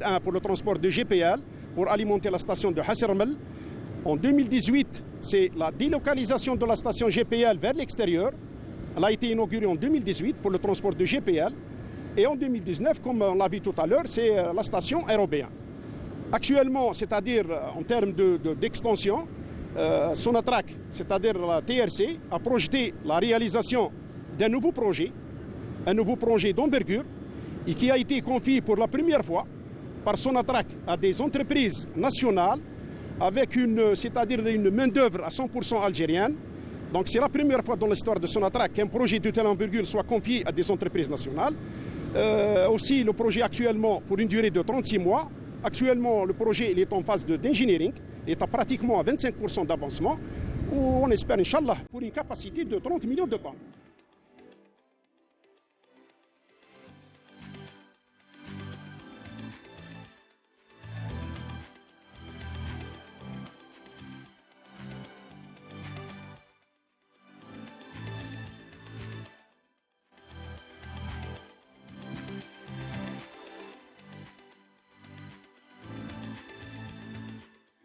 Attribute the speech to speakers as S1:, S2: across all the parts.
S1: Un pour le transport de GPL, pour alimenter la station de Hassermel. En 2018, c'est la délocalisation de la station GPL vers l'extérieur. Elle a été inaugurée en 2018 pour le transport de GPL. Et en 2019, comme on l'a vu tout à l'heure, c'est la station Aérobéen. Actuellement, c'est-à-dire en termes d'extension, Sonatrach, c'est-à-dire la TRC, a projeté la réalisation d'un nouveau projet d'envergure, et qui a été confié pour la première fois par Sonatrach à des entreprises nationales avec une main-d'œuvre à 100% algérienne. Donc c'est la première fois dans l'histoire de Sonatrach qu'un projet de telle envergure soit confié à des entreprises nationales. Aussi, le projet actuellement, pour une durée de 36 mois, actuellement le projet il est en phase d'engineering, il est pratiquement à 25% d'avancement, où on espère, Inch'Allah, pour une capacité de 30 millions de tonnes.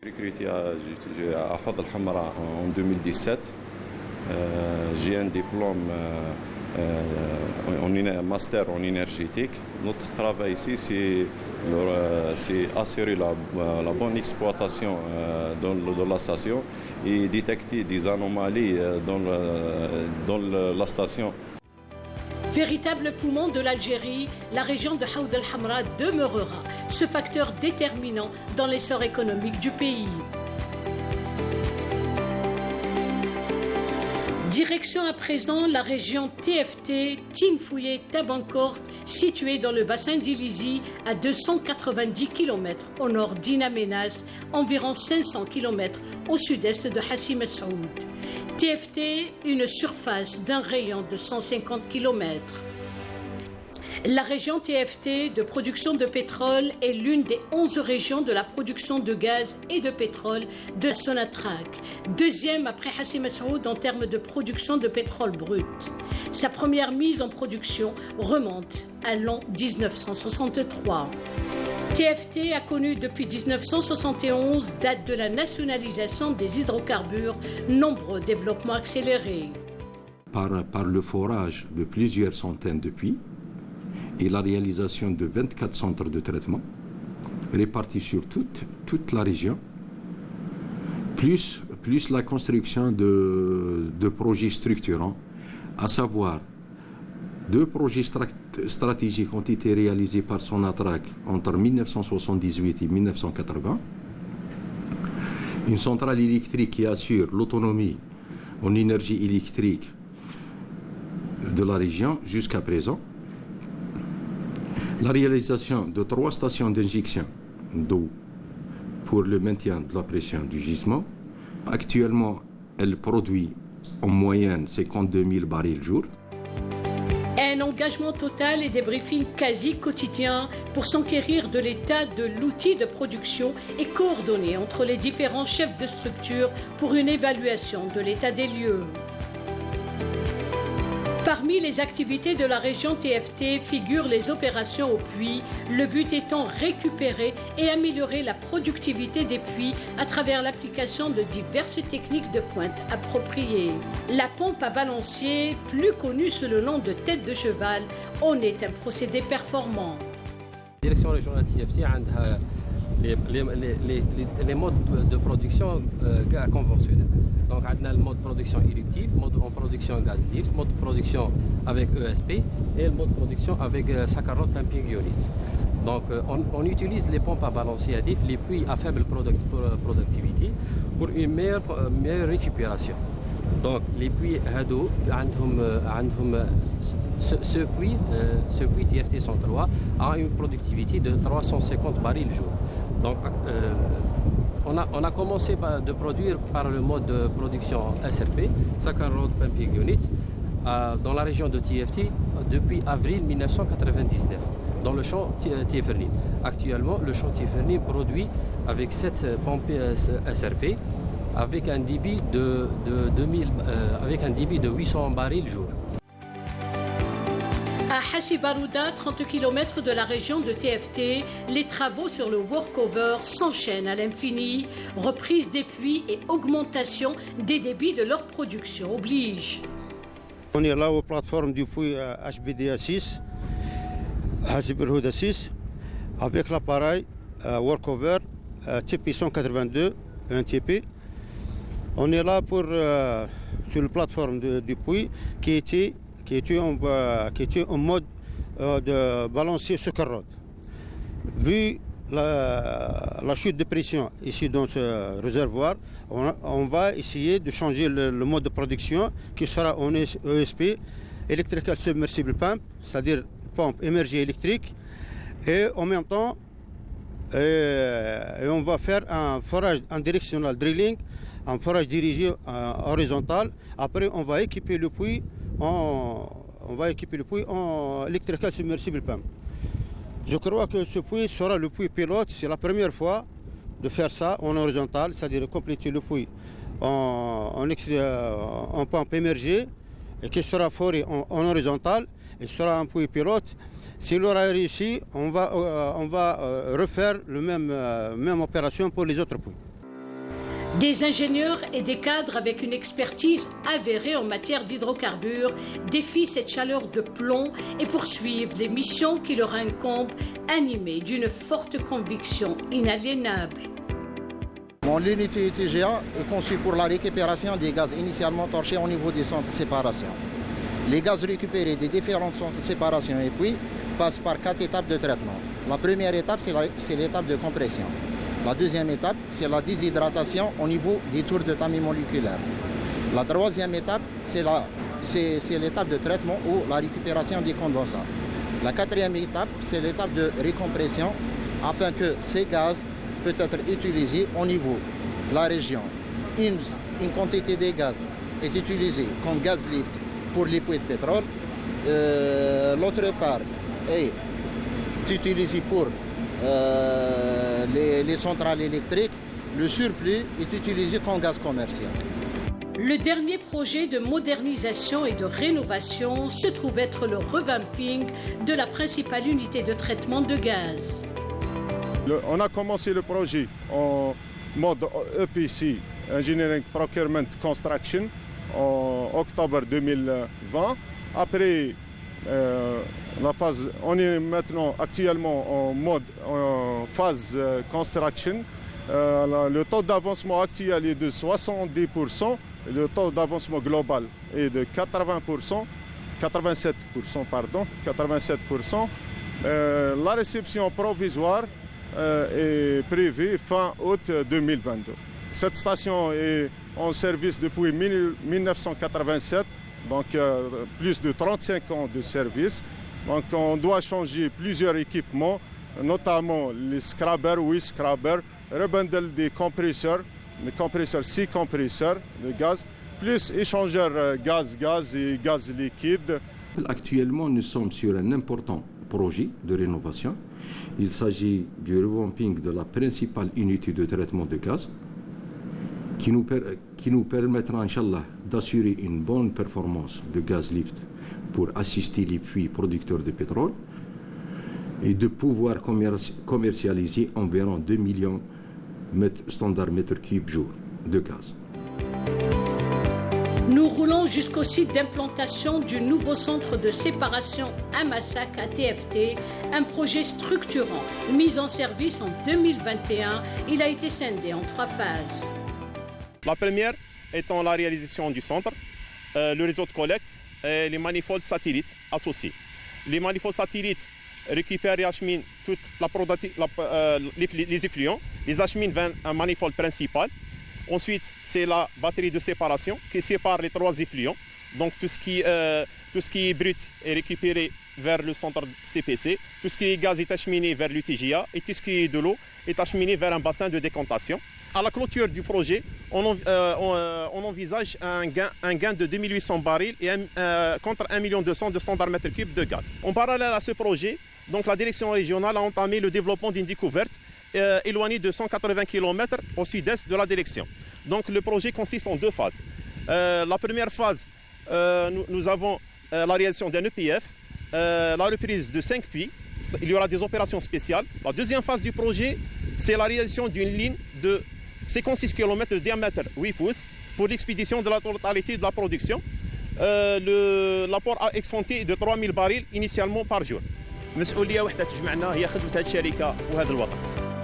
S2: J'ai recruté à Hod al-Hamra en 2017. J'ai un diplôme en master en énergétique. Notre travail ici, c'est assurer la bonne exploitation de la station et détecter des anomalies dans la station.
S3: Véritable poumon de l'Algérie, la région de Hod al-Hamra demeurera ce facteur déterminant dans l'essor économique du pays. Direction à présent la région TFT, Tinfouye Tabankort, située dans le bassin d'Ilizi à 290 km au nord d'Inaménas, environ 500 km au sud-est de Hassi Messoud. TFT, une surface d'un rayon de 150 km. La région TFT de production de pétrole est l'une des 11 régions de la production de gaz et de pétrole de Sonatrach, deuxième après Hassi Messoud en termes de production de pétrole brut. Sa première mise en production remonte à l'an 1963. TFT a connu depuis 1971, date de la nationalisation des hydrocarbures, nombreux développements accélérés.
S4: Par le forage de plusieurs centaines de puits et la réalisation de 24 centres de traitement répartis sur toute la région, plus la construction de projets structurants, à savoir 2 projets stratégiques ont été réalisés par Sonatrach entre 1978 et 1980. Une centrale électrique qui assure l'autonomie en énergie électrique de la région jusqu'à présent. La réalisation de 3 stations d'injection d'eau pour le maintien de la pression du gisement. Actuellement, elle produit en moyenne 52 000 barils jour.
S3: Un engagement total et des briefings quasi quotidiens pour s'enquérir de l'état de l'outil de production et coordonner entre les différents chefs de structure pour une évaluation de l'état des lieux. Parmi les activités de la région TFT figurent les opérations au puits, le but étant récupérer et améliorer la productivité des puits à travers l'application de diverses techniques de pointe appropriées. La pompe à balancier, plus connue sous le nom de tête de cheval, en est un procédé performant.
S5: La direction régionale TFT a les modes de production conventionnels. Donc, on a le mode de production éruptif, mode en production gaz lift, mode de production avec ESP et le mode de production avec Sakharov pumping units. Donc, on utilise les pompes à balancier additif, les puits à faible productivité pour une meilleure récupération. Donc, les puits Hado, ce puits TFT 103 a une productivité de 350 barils jour. Donc, on a commencé de produire par le mode de production SRP, Sakharov Pumping Unit, dans la région de TFT depuis avril 1999, dans le champ Tieferni. Actuellement, le champ Tieferni produit avec 7 pompes SRP avec un débit de 800 barils jour.
S3: À Hassibarouda, 30 km de la région de TFT, les travaux sur le workover s'enchaînent à l'infini. Reprise des puits et augmentation des débits de leur production oblige.
S6: On est là aux plateformes du puits HBDA 6, Hassibarouda 6, avec l'appareil workover TP 182, un TP. On est là sur la plateforme du puits qui était en mode de balancier sur carotte. Vu la chute de pression ici dans ce réservoir, on va essayer de changer le mode de production qui sera en ESP, Electrical Submersible Pump, c'est-à-dire pompe émergée électrique, et en même temps on va faire un forage en directional drilling, un forage dirigé horizontal. Après, on va équiper le puits en Electrical Submersible Pump. Je crois que ce puits sera le puits pilote. C'est la première fois de faire ça en horizontal, c'est-à-dire compléter le puits en pompe émergée et qui sera foré en horizontal et sera un puits pilote. S'il aura réussi, on va refaire la même opération pour les autres puits.
S3: Des ingénieurs et des cadres avec une expertise avérée en matière d'hydrocarbures défient cette chaleur de plomb et poursuivent les missions qui leur incombent, animées d'une forte conviction inaliénable.
S7: L'unité TGA est conçue pour la récupération des gaz initialement torchés au niveau des centres de séparation. Les gaz récupérés des différents centres de séparation et puits passent par 4 étapes de traitement. La première étape, c'est l'étape de compression. La deuxième étape, c'est la déshydratation au niveau des tours de tamis moléculaires. La troisième étape, c'est l'étape de traitement ou la récupération des condensats. La quatrième étape, c'est l'étape de récompression afin que ces gaz puissent être utilisés au niveau de la région. Une quantité de gaz est utilisée comme gaz lift pour les puits de pétrole. L'autre part est utilisée pour les centrales électriques. Le surplus est utilisé comme gaz commercial.
S3: Le dernier projet de modernisation et de rénovation se trouve être le revamping de la principale unité de traitement de gaz.
S8: On a commencé le projet en mode EPC, Engineering Procurement Construction, en octobre 2020. Après on est maintenant actuellement en phase construction. Le taux d'avancement actuel est de 70%, le taux d'avancement global est de 87%. La réception provisoire est prévue fin août 2022. Cette station est en service depuis 1987. Donc plus de 35 ans de service. Donc on doit changer plusieurs équipements, notamment les scrubbers, rebundle des compresseurs, 6 compresseurs de gaz, plus échangeurs gaz et gaz liquide.
S4: Actuellement, nous sommes sur un important projet de rénovation. Il s'agit du revamping de la principale unité de traitement de gaz, qui nous permettra, Inch'Allah, d'assurer une bonne performance de gaz lift pour assister les puits producteurs de pétrole et de pouvoir commercialiser environ 2 millions standard mètres cubes jour de gaz.
S3: Nous roulons jusqu'au site d'implantation du nouveau centre de séparation à Massac à TFT, un projet structurant mis en service en 2021. Il a été scindé en 3 phases.
S9: La première étant la réalisation du centre, le réseau de collecte et les manifolds satellites associés. Les manifolds satellites récupèrent et acheminent toute les effluents, les acheminent vers un manifold principal. Ensuite, c'est la batterie de séparation qui sépare les 3 effluents. Donc tout ce qui est brut est récupéré vers le centre CPC, tout ce qui est gaz est acheminé vers l'UTGA et tout ce qui est de l'eau est acheminé vers un bassin de décantation. À la clôture du projet, on envisage un gain de 2800 barils et contre 1,2 million de standard mètre cube de gaz. En parallèle à ce projet, donc la direction régionale a entamé le développement d'une découverte éloignée de 180 km au sud-est de la direction. Donc le projet consiste en 2 phases. La première phase, nous avons la réalisation d'un EPF la reprise de 5 puits. Il y aura des opérations spéciales. La deuxième phase du projet, c'est la réalisation d'une ligne de 56 km de diamètre 8 pouces pour l'expédition de la totalité de la production. L'apport a excentré de 3000 barils initialement par jour.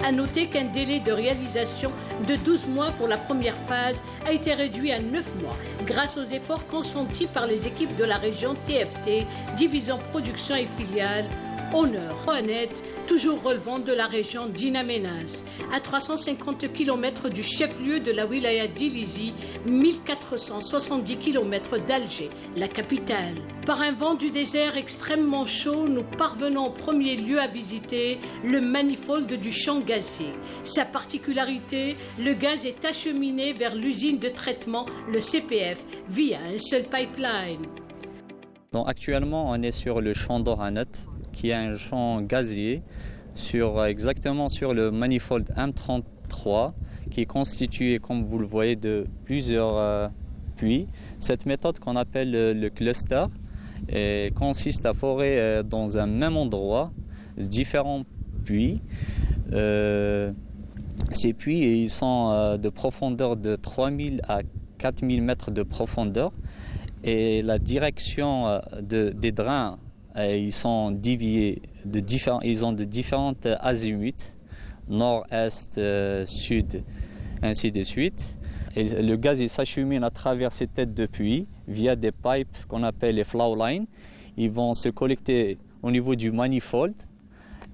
S3: À noter qu'un délai de réalisation de 12 mois pour la première phase a été réduit à 9 mois grâce aux efforts consentis par les équipes de la région TFT, division production et filiale, Honneur, Oanet, toujours relevant de la région d'In Amenas, à 350 km du chef-lieu de la wilaya d'Ilizi, 1470 km d'Alger, la capitale. Par un vent du désert extrêmement chaud, nous parvenons en premier lieu à visiter le manifold du champ gazier. Sa particularité, le gaz est acheminé vers l'usine de traitement, le CPF, via un seul pipeline.
S10: Donc actuellement, on est sur le champ d'Oranet, qui est un champ gazier, exactement sur le manifold M33, qui est constitué, comme vous le voyez, de plusieurs puits. Cette méthode qu'on appelle le cluster consiste à forer dans un même endroit différents puits. Ces puits ils sont de profondeur de 3000 à 4000 mètres de profondeur et la direction des drains ils sont déviés ils ont de différentes azimuts, nord, est, sud, ainsi de suite. Et le gaz il s'achemine à travers ces têtes de puits via des pipes qu'on appelle les flow lines. Ils vont se collecter au niveau du manifold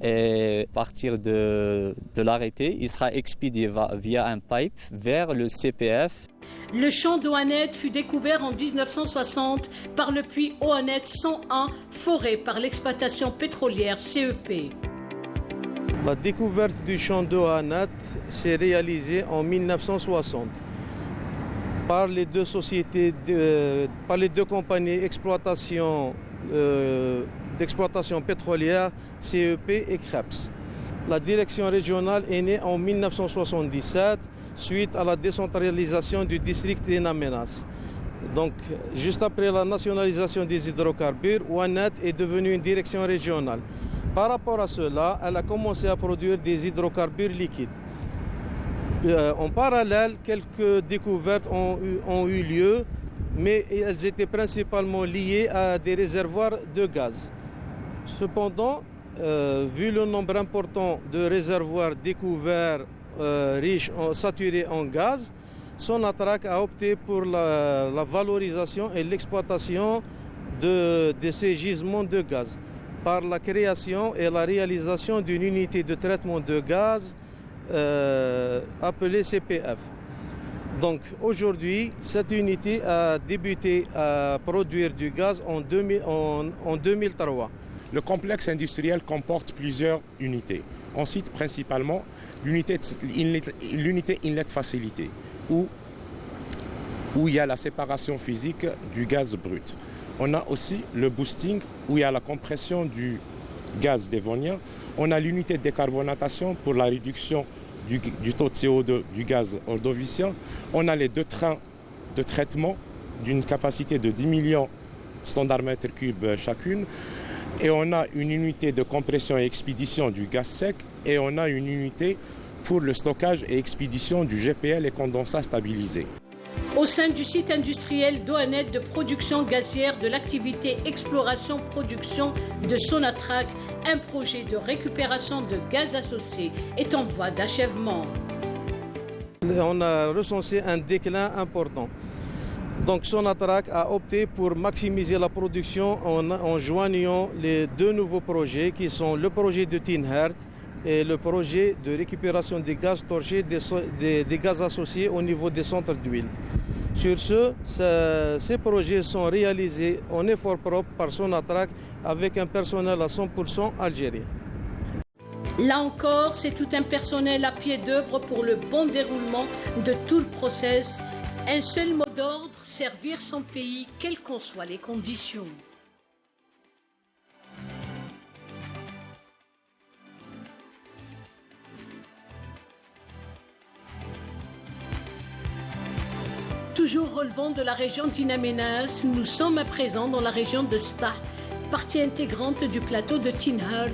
S10: et à partir de l'arrêté, il sera expédié via un pipe vers le CPF.
S3: Le champ d'Oanet fut découvert en 1960 par le puits Oanet 101 foré par l'exploitation pétrolière CEP.
S11: La découverte du champ d'Oanet s'est réalisée en 1960 par les deux sociétés, par les deux compagnies d'exploitation pétrolière CEP et Krebs. La direction régionale est née en 1977 suite à la décentralisation du district d'In Amenas. Donc, juste après la nationalisation des hydrocarbures, Oanet est devenue une direction régionale. Par rapport à cela, elle a commencé à produire des hydrocarbures liquides. En parallèle, quelques découvertes ont eu lieu, mais elles étaient principalement liées à des réservoirs de gaz. Cependant, vu le nombre important de réservoirs découverts riches, saturés en gaz, Sonatrach a opté pour la valorisation et l'exploitation de ces gisements de gaz par la création et la réalisation d'une unité de traitement de gaz appelée CPF. Donc aujourd'hui, cette unité a débuté à produire du gaz en 2003.
S12: Le complexe industriel comporte plusieurs unités. On cite principalement l'unité Inlet Facility, où il y a la séparation physique du gaz brut. On a aussi le boosting, où il y a la compression du gaz dévonien. On a l'unité de décarbonatation pour la réduction du taux de CO2 du gaz ordovicien. On a les deux trains de traitement d'une capacité de 10 millions standard mètres cubes chacune. Et on a une unité de compression et expédition du gaz sec et on a une unité pour le stockage et expédition du GPL et condensat stabilisé.
S3: Au sein du site industriel d'Oanet de production gazière de l'activité exploration-production de Sonatrach, un projet de récupération de gaz associé est en voie d'achèvement.
S11: On a recensé un déclin important. Donc Sonatrach a opté pour maximiser la production en joignant les deux nouveaux projets qui sont le projet de Tinhert et le projet de récupération des gaz torchés, des gaz associés au niveau des centres d'huile. Sur ces projets sont réalisés en effort propre par Sonatrach avec un personnel à 100% algérien.
S3: Là encore, c'est tout un personnel à pied d'œuvre pour le bon déroulement de tout le process. Un seul mot d'ordre, servir son pays, quelles qu'en soient les conditions. Toujours relevant de la région d'In Amenas, nous sommes à présent dans la région de Stah, partie intégrante du plateau de Tinhart,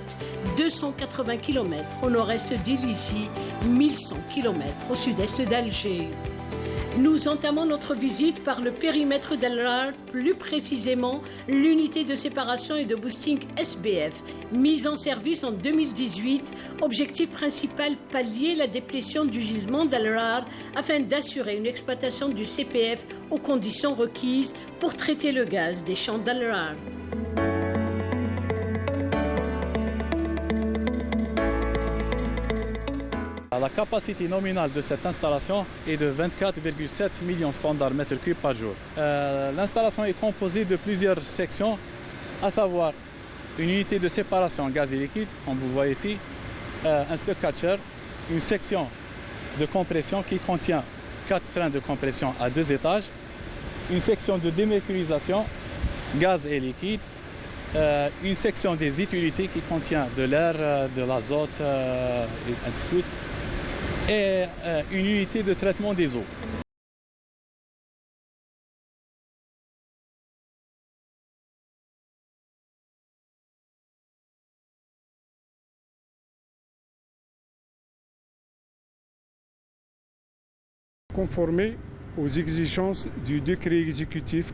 S3: 280 km au nord-est d'Ilizi, 1100 km au sud-est d'Alger. Nous entamons notre visite par le périmètre d'Al-Rar, plus précisément l'unité de séparation et de boosting SBF, mise en service en 2018. Objectif principal, pallier la déplétion du gisement d'Al-Rar afin d'assurer une exploitation du CPF aux conditions requises pour traiter le gaz des champs d'Al-Rar.
S13: La capacité nominale de cette installation est de 24,7 millions standards mètres cubes par jour. L'installation est composée de plusieurs sections, à savoir une unité de séparation gaz et liquide, comme vous voyez ici, un stock catcher, une section de compression qui contient 4 freins de compression à 2 étages, une section de démercurisation gaz et liquide, une section des utilités qui contient de l'air, de l'azote et ainsi de suite, et une unité de traitement des eaux.
S14: Conformer aux exigences du décret exécutif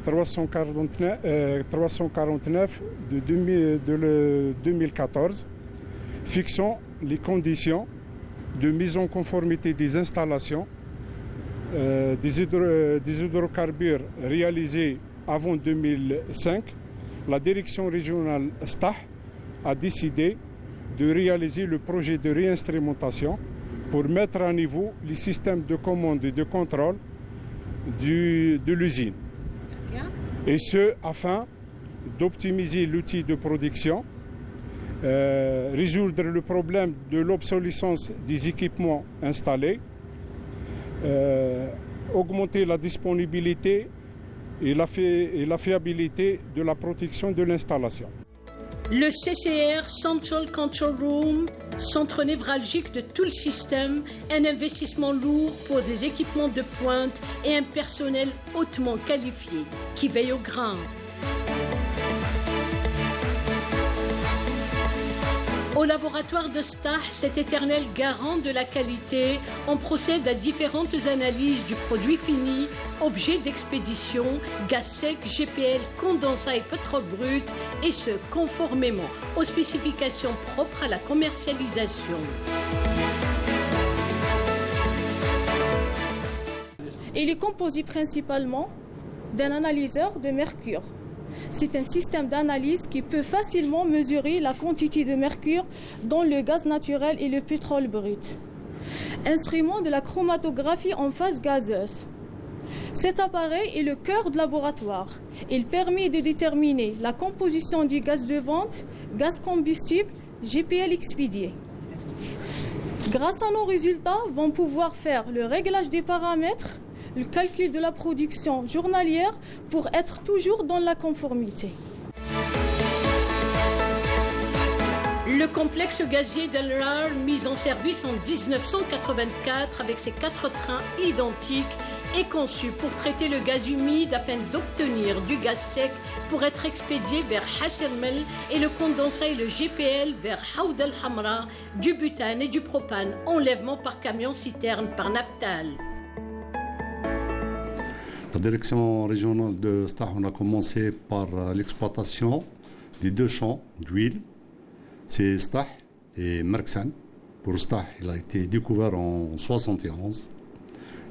S14: 14-349 de 2014, fixant les conditions de mise en conformité des installations des hydrocarbures réalisés avant 2005, la direction régionale STAH a décidé de réaliser le projet de réinstrumentation pour mettre à niveau les systèmes de commande et de contrôle de l'usine. Et ce, afin d'optimiser l'outil de production, résoudre le problème de l'obsolescence des équipements installés, augmenter la disponibilité et la fiabilité de la protection de l'installation.
S3: Le CCR, Central Control Room, centre névralgique de tout le système, un investissement lourd pour des équipements de pointe et un personnel hautement qualifié qui veille au grain. Au laboratoire de STAH, cet éternel garant de la qualité, on procède à différentes analyses du produit fini, objet d'expédition, gaz sec, GPL, condensat et pétrole brut, et ce, conformément aux spécifications propres à la commercialisation.
S15: Il est composé principalement d'un analyseur de mercure. C'est un système d'analyse qui peut facilement mesurer la quantité de mercure dans le gaz naturel et le pétrole brut. Instrument de la chromatographie en phase gazeuse. Cet appareil est le cœur du laboratoire. Il permet de déterminer la composition du gaz de vente, gaz combustible, GPL expédié. Grâce à nos résultats, vont pouvoir faire le réglage des paramètres, le calcul de la production journalière pour être toujours dans la conformité.
S3: Le complexe gazier d'Al-Rar, mis en service en 1984 avec ses 4 trains identiques, est conçu pour traiter le gaz humide afin d'obtenir du gaz sec pour être expédié vers Hassermel et le condensat et le GPL vers Haoud al-Hamra, du butane et du propane, enlèvement par camion-citerne par Naftal.
S16: La direction régionale de STAH, on a commencé par l'exploitation des 2 champs d'huile. C'est STAH et Merksan. Pour STAH, il a été découvert en 1971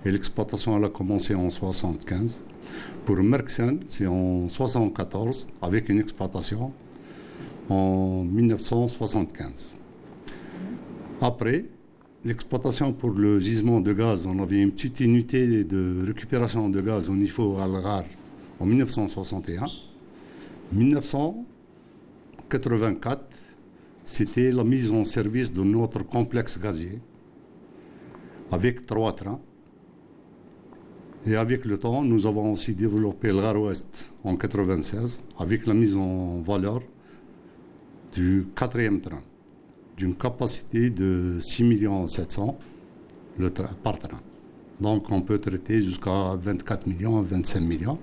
S16: et l'exploitation elle a commencé en 1975. Pour Merksan, c'est en 1974 avec une exploitation en 1975. Après, l'exploitation pour le gisement de gaz, on avait une petite unité de récupération de gaz au niveau Al-Rar en 1961. 1984, c'était la mise en service de notre complexe gazier avec 3 trains. Et avec le temps, nous avons aussi développé le Rar Ouest en 1996 avec la mise en valeur du 4e train, d'une capacité de 6 700 000 par train. Donc on peut traiter jusqu'à 24 millions, 25 millions.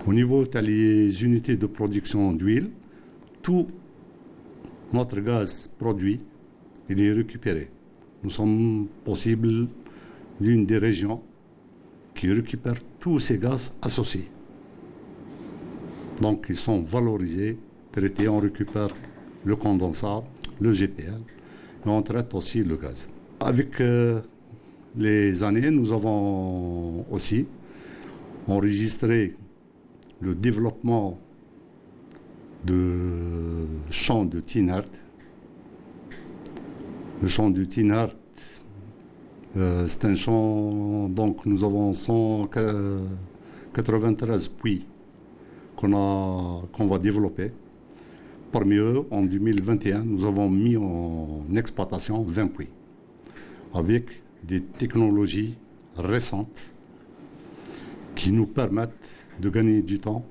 S16: Au niveau des unités de production d'huile, tout notre gaz produit, il est récupéré. Nous sommes possibles l'une des régions qui récupère tous ces gaz associés. Donc ils sont valorisés, traités, on récupère le condensat, le GPL, et on traite aussi le gaz. Avec les années, nous avons aussi enregistré le développement de champ de Tinhart. Le champ de Tinhart, c'est un champ, donc nous avons 193 puits qu'on va développer. Parmi eux, en 2021, nous avons mis en exploitation 20 puits avec des technologies récentes qui nous permettent de gagner du temps.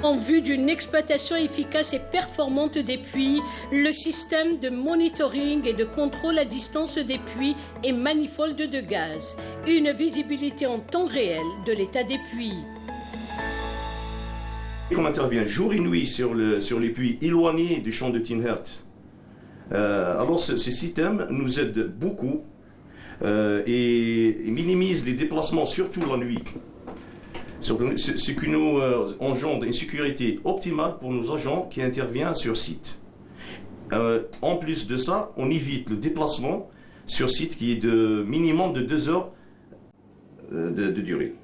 S3: En vue d'une exploitation efficace et performante des puits, le système de monitoring et de contrôle à distance des puits et manifolds de gaz. Une visibilité en temps réel de l'état des puits.
S17: On intervient jour et nuit sur les puits éloignés du champ de Tinhart. Alors ce système nous aide beaucoup et minimise les déplacements, surtout la nuit. Ce qui nous engendre une sécurité optimale pour nos agents qui interviennent sur site. En plus de ça, on évite le déplacement sur site qui est de minimum de 2 heures de durée.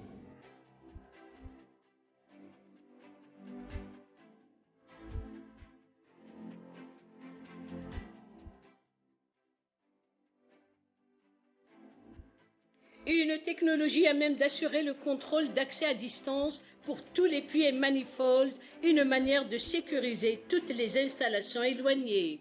S3: Une technologie à même d'assurer le contrôle d'accès à distance pour tous les puits et manifolds, une manière de sécuriser toutes les installations éloignées.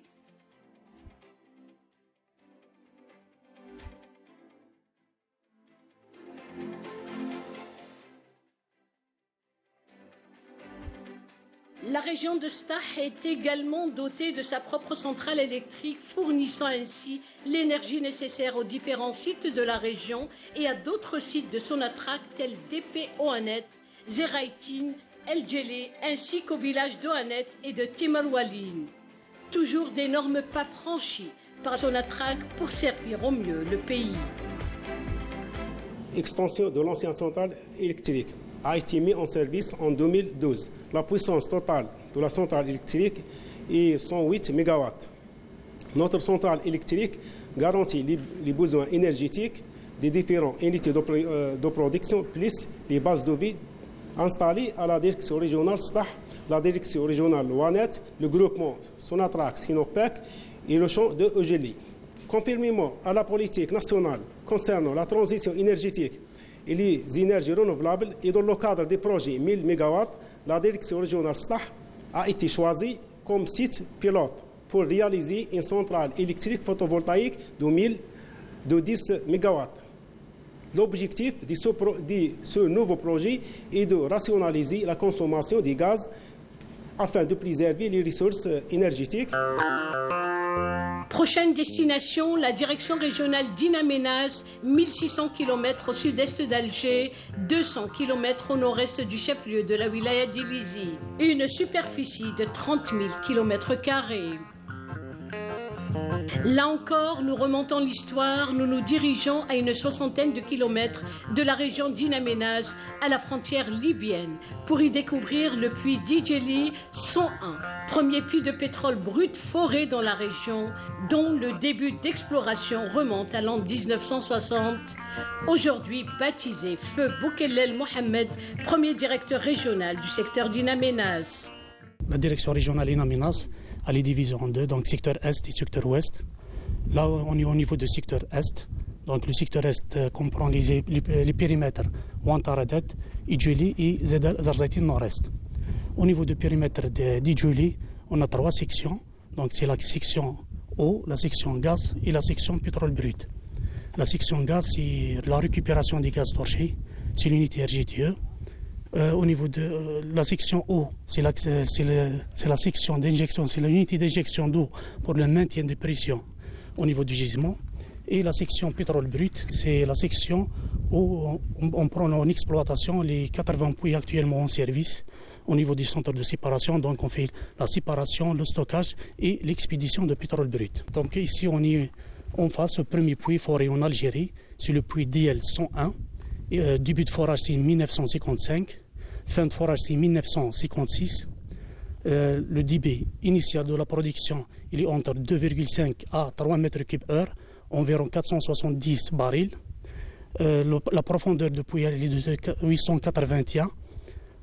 S3: La région de Stah est également dotée de sa propre centrale électrique, fournissant ainsi l'énergie nécessaire aux différents sites de la région et à d'autres sites de Sonatrach tels DP Ohanet, Zeraitin, El Djelé, ainsi qu'au village d'Ohanet et de Timarwalin. Toujours d'énormes pas franchis par Sonatrach pour servir au mieux le pays.
S18: Extension de l'ancienne centrale électrique a été mise en service en 2012. La puissance totale de la centrale électrique est 108 MW. Notre centrale électrique garantit les besoins énergétiques des différentes unités de production, plus les bases de vie installées à la direction régionale Stah, la direction régionale Ohanet, le groupement Sonatrach Sinopec et le champ de Eugélie. Conformément à la politique nationale concernant la transition énergétique et les énergies renouvelables et dans le cadre des projets 1000 MW, la direction régionale Stah a été choisie comme site pilote pour réaliser une centrale électrique photovoltaïque de 10 MW. L'objectif de ce nouveau projet est de rationaliser la consommation des gaz afin de préserver les ressources énergétiques.
S3: Prochaine destination, la direction régionale d'In-Amenas, 1600 km au sud-est d'Alger, 200 km au nord-est du chef-lieu de la wilaya d'Ilizi. Une superficie de 30 000 km². Là encore, nous remontons l'histoire, nous nous dirigeons à une soixantaine de kilomètres de la région d'In-Amenas, à la frontière libyenne, pour y découvrir le puits d'Idjeli 101, premier puits de pétrole brut foré dans la région, dont le début d'exploration remonte à l'an 1960. Aujourd'hui baptisé Feu Boukelel Mohamed, premier directeur régional du secteur d'In-Amenas.
S19: La direction régionale d'In-Amenas, elle est divisée en deux, donc secteur Est et secteur Ouest. Là, on est au niveau du secteur Est. Donc le secteur Est comprend les périmètres Ouantaradet, Idjeli et Zarzaitin Nord-Est. Au niveau du périmètre d'Idjeli, on a 3 sections. Donc c'est la section eau, la section gaz et la section pétrole brut. La section gaz, c'est la récupération des gaz torchés, c'est l'unité RGTE. Au niveau de la section eau, c'est la section d'injection, c'est l'unité d'injection d'eau pour le maintien de pression au niveau du gisement. Et la section pétrole brut, c'est la section où on prend en exploitation les 80 puits actuellement en service au niveau du centre de séparation. Donc on fait la séparation, le stockage et l'expédition de pétrole brut. Donc ici on est en face au premier puits foré en Algérie, c'est le puits DL 101. Début de forage c'est 1955, fin de forage c'est 1956. Le débit initial de la production il est entre 2,5 à 3 mètres cubes heure, environ 470 barils. La profondeur de puits est de 881.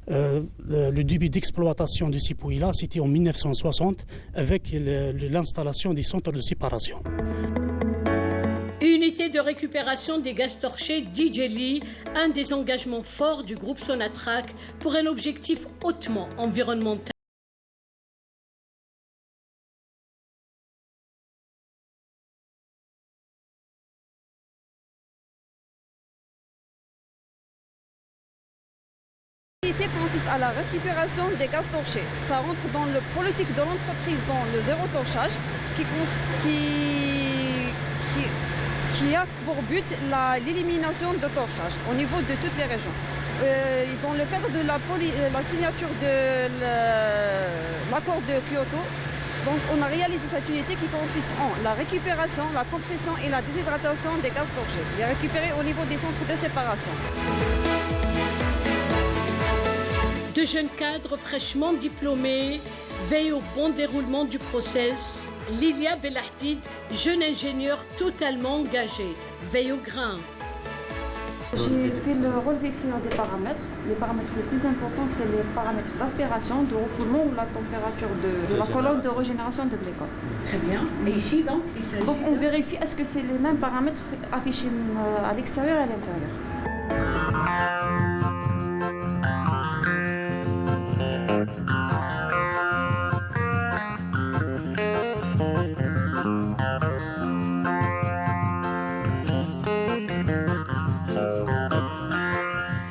S19: Le début d'exploitation de ces puits-là, c'était en 1960 avec l'installation des centres de séparation.
S3: Unité de récupération des gaz torchés Djeli, un des engagements forts du groupe Sonatrach pour un objectif hautement environnemental.
S20: L'activité consiste à la récupération des gaz torchés. Ça rentre dans le politique de l'entreprise, dans le zéro torchage, qui a pour but l'élimination de torchage au niveau de toutes les régions. Dans le cadre de la signature de l'accord de Kyoto, donc on a réalisé cette unité qui consiste en la récupération, la compression et la déshydratation des gaz torchés. Les récupérer au niveau des centres de séparation.
S3: De jeunes cadres fraîchement diplômés veillent au bon déroulement du process. Lilia Belahdid, jeune ingénieur totalement engagé, veille au grain.
S21: J'ai fait le relevé extérieur des paramètres. Les paramètres les plus importants, c'est les paramètres d'aspiration, de refoulement ou la température de la colonne de régénération de glycol.
S3: Très bien. Mais ici, donc,
S21: on vérifie est-ce que c'est les mêmes paramètres affichés à l'extérieur et à l'intérieur.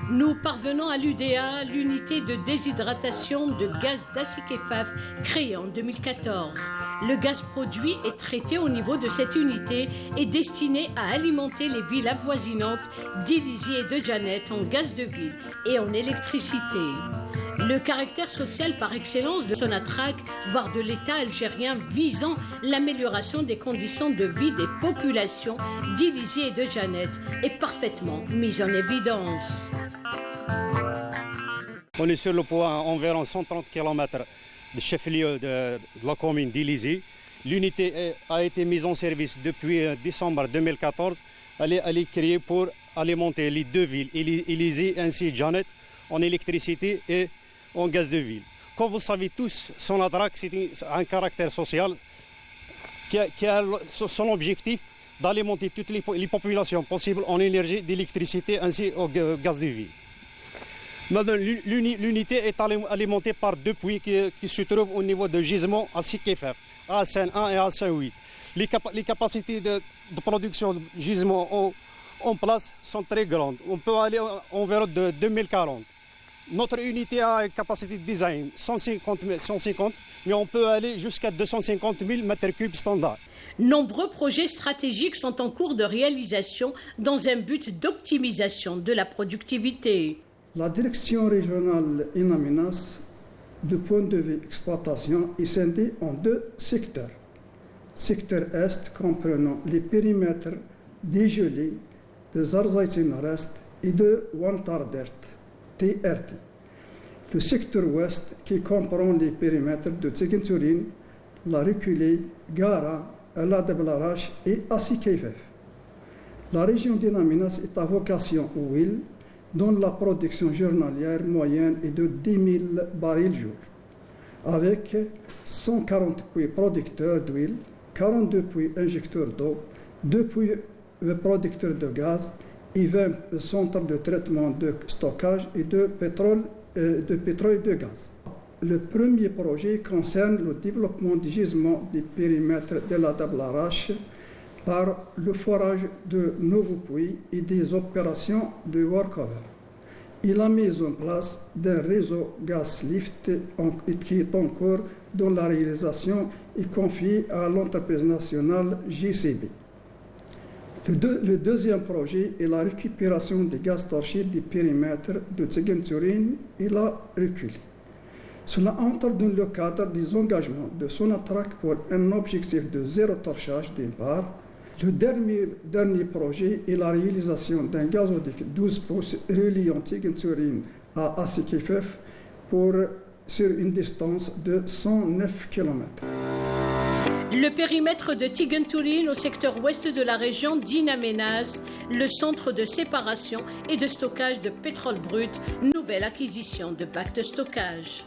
S3: Nous parvenons à l'UDA, l'unité de déshydratation de gaz d'acékefaf créée en 2014. Le gaz produit et traité au niveau de cette unité est destiné à alimenter les villes avoisinantes d'Ilizy et de Janet en gaz de ville et en électricité. Le caractère social par excellence de Sonatrach, voire de l'État algérien visant l'amélioration des conditions de vie des populations d'Ilizy et de Janet est parfaitement mis en évidence.
S22: On est sur le point environ 130 km du chef-lieu de la commune d'Ilizy. L'unité a été mise en service depuis décembre 2014. Elle est créée pour alimenter les deux villes, Ilizy ainsi que Janet, en électricité et en gaz de ville. Comme vous savez tous, Sonatrach, c'est un caractère social qui a son objectif d'alimenter toutes les populations possibles en énergie, d'électricité ainsi qu'au gaz de ville. L'unité est alimentée par deux puits qui se trouvent au niveau de gisement à ACKFF, ASN1 et ASN8. Les capacités de production de gisement en place sont très grandes. On peut aller environ de 2040. Notre unité a une capacité de design 150, mais on peut aller jusqu'à 250 000 m3 standard.
S3: Nombreux projets stratégiques sont en cours de réalisation dans un but d'optimisation de la productivité.
S23: La direction régionale Inaminas, du point de vue exploitation, est scindée en deux secteurs. Secteur Est comprenant les périmètres d'Ijeli, de Zarzaitin Nord-Est et de Wantardert, TRT. Le secteur Ouest qui comprend les périmètres de Tsegenturin, la Reculée, Gara, El Adeblarach et ACKFF. La région d'Inaminas est à vocation huile, dont la production journalière moyenne est de 10 000 barils jour, avec 140 puits producteurs d'huile, 42 puits injecteurs d'eau, 2 puits producteurs de gaz et 20 centres de traitement de stockage et de pétrole et de gaz. Le premier projet concerne le développement du gisement des périmètres de la Dablarach par le forage de nouveaux puits et des opérations de workover. Et la mise en place d'un réseau gaz lift qui est en cours dont la réalisation est confiée à l'entreprise nationale JCB. Le deuxième projet est la récupération des gaz torchés du périmètre de Tsiguen-Turin et la reculée. Cela entre dans le cadre des engagements de Sonatrach pour un objectif de zéro torchage d'une part. Le dernier projet est la réalisation d'un gazoduc 12 pouces reliant Tsiguen-Turin à Assikifef sur une distance de 109 km.
S3: Le périmètre de Tsiguen-Turin au secteur ouest de la région d'In Amenas, le centre de séparation et de stockage de pétrole brut, nouvelle acquisition de bacs de stockage.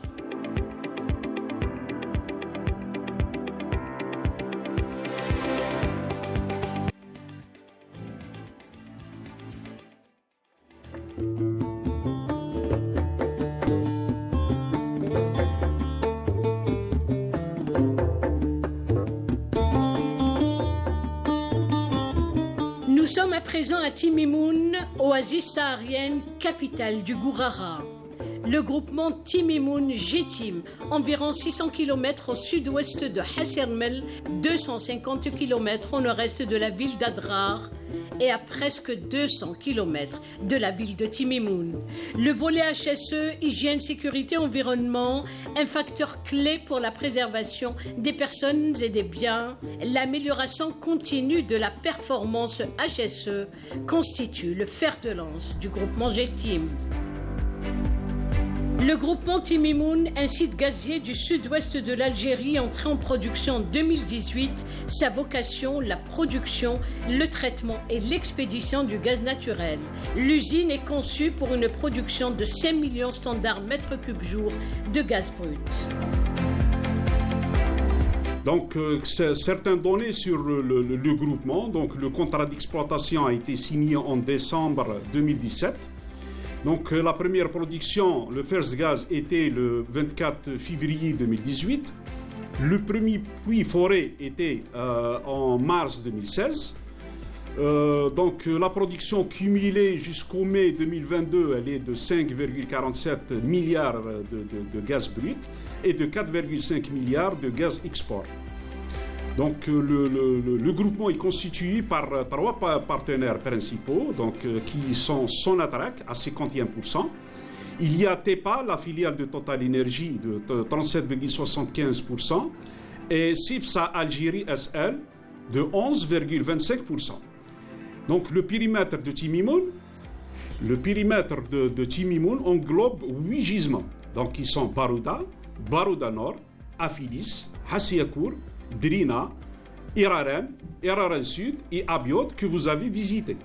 S3: Nous sommes à présent à Timimoun, oasis saharienne, capitale du Gourara. Le groupement Timimoun Jetim, environ 600 km au sud-ouest de Hassermel, 250 km au nord-est de la ville d'Adrar et à presque 200 km de la ville de Timimoun. Le volet HSE, hygiène, sécurité, environnement, un facteur clé pour la préservation des personnes et des biens, l'amélioration continue de la performance HSE constitue le fer de lance du groupement Jetim. Le groupement Timimoun, un site gazier du sud-ouest de l'Algérie entré en production en 2018, sa vocation, la production, le traitement et l'expédition du gaz naturel. L'usine est conçue pour une production de 5 millions standards mètres cubes jour de gaz brut.
S1: Donc, certaines données sur le groupement. Donc, le contrat d'exploitation a été signé en décembre 2017. Donc, la première production, le first gaz, était le 24 février 2018. Le premier puits foré était en mars 2016. Donc, la production cumulée jusqu'au mai 2022, elle est de 5,47 milliards de gaz brut et de 4,5 milliards de gaz export. Donc le groupement est constitué par 3 partenaires principaux, donc, qui sont Sonatrach à 51%. Il y a TEPA, la filiale de Total Energy, de 37,75%, et CIPSA Algérie SL de 11,25%. Donc le périmètre de Timimoun englobe 8 gisements. Donc ils sont Barouda, Barouda Nord, Afilis, Hassiakour, Drina, Iraren, Iraren Sud et Abiot que vous avez visité.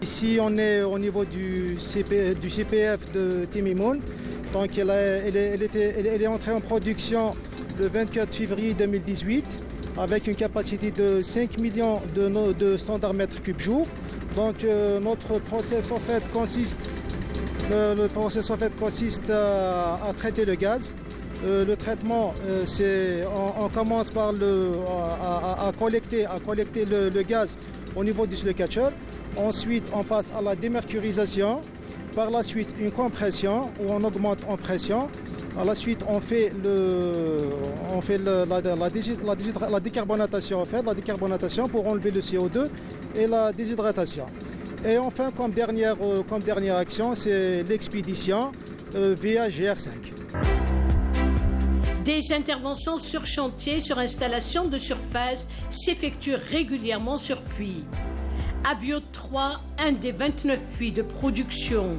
S2: Ici, on est au niveau du CPF de Timimoun. Donc, elle est entrée en production le 24 février 2018 avec une capacité de 5 millions de standards mètres cubes jour. Donc, notre process en fait consiste à traiter le gaz. Le traitement, on commence par à collecter le gaz au niveau du slug catcher. Ensuite, on passe à la démercurisation. Par la suite, une compression où on augmente en pression. À la suite, on fait la décarbonatation, pour enlever le CO2 et la déshydratation. Et enfin, comme dernière action, c'est l'expédition via GR5.
S3: Des interventions sur chantier, sur installation de surface s'effectuent régulièrement sur puits. Abiot 3, un des 29 puits de production.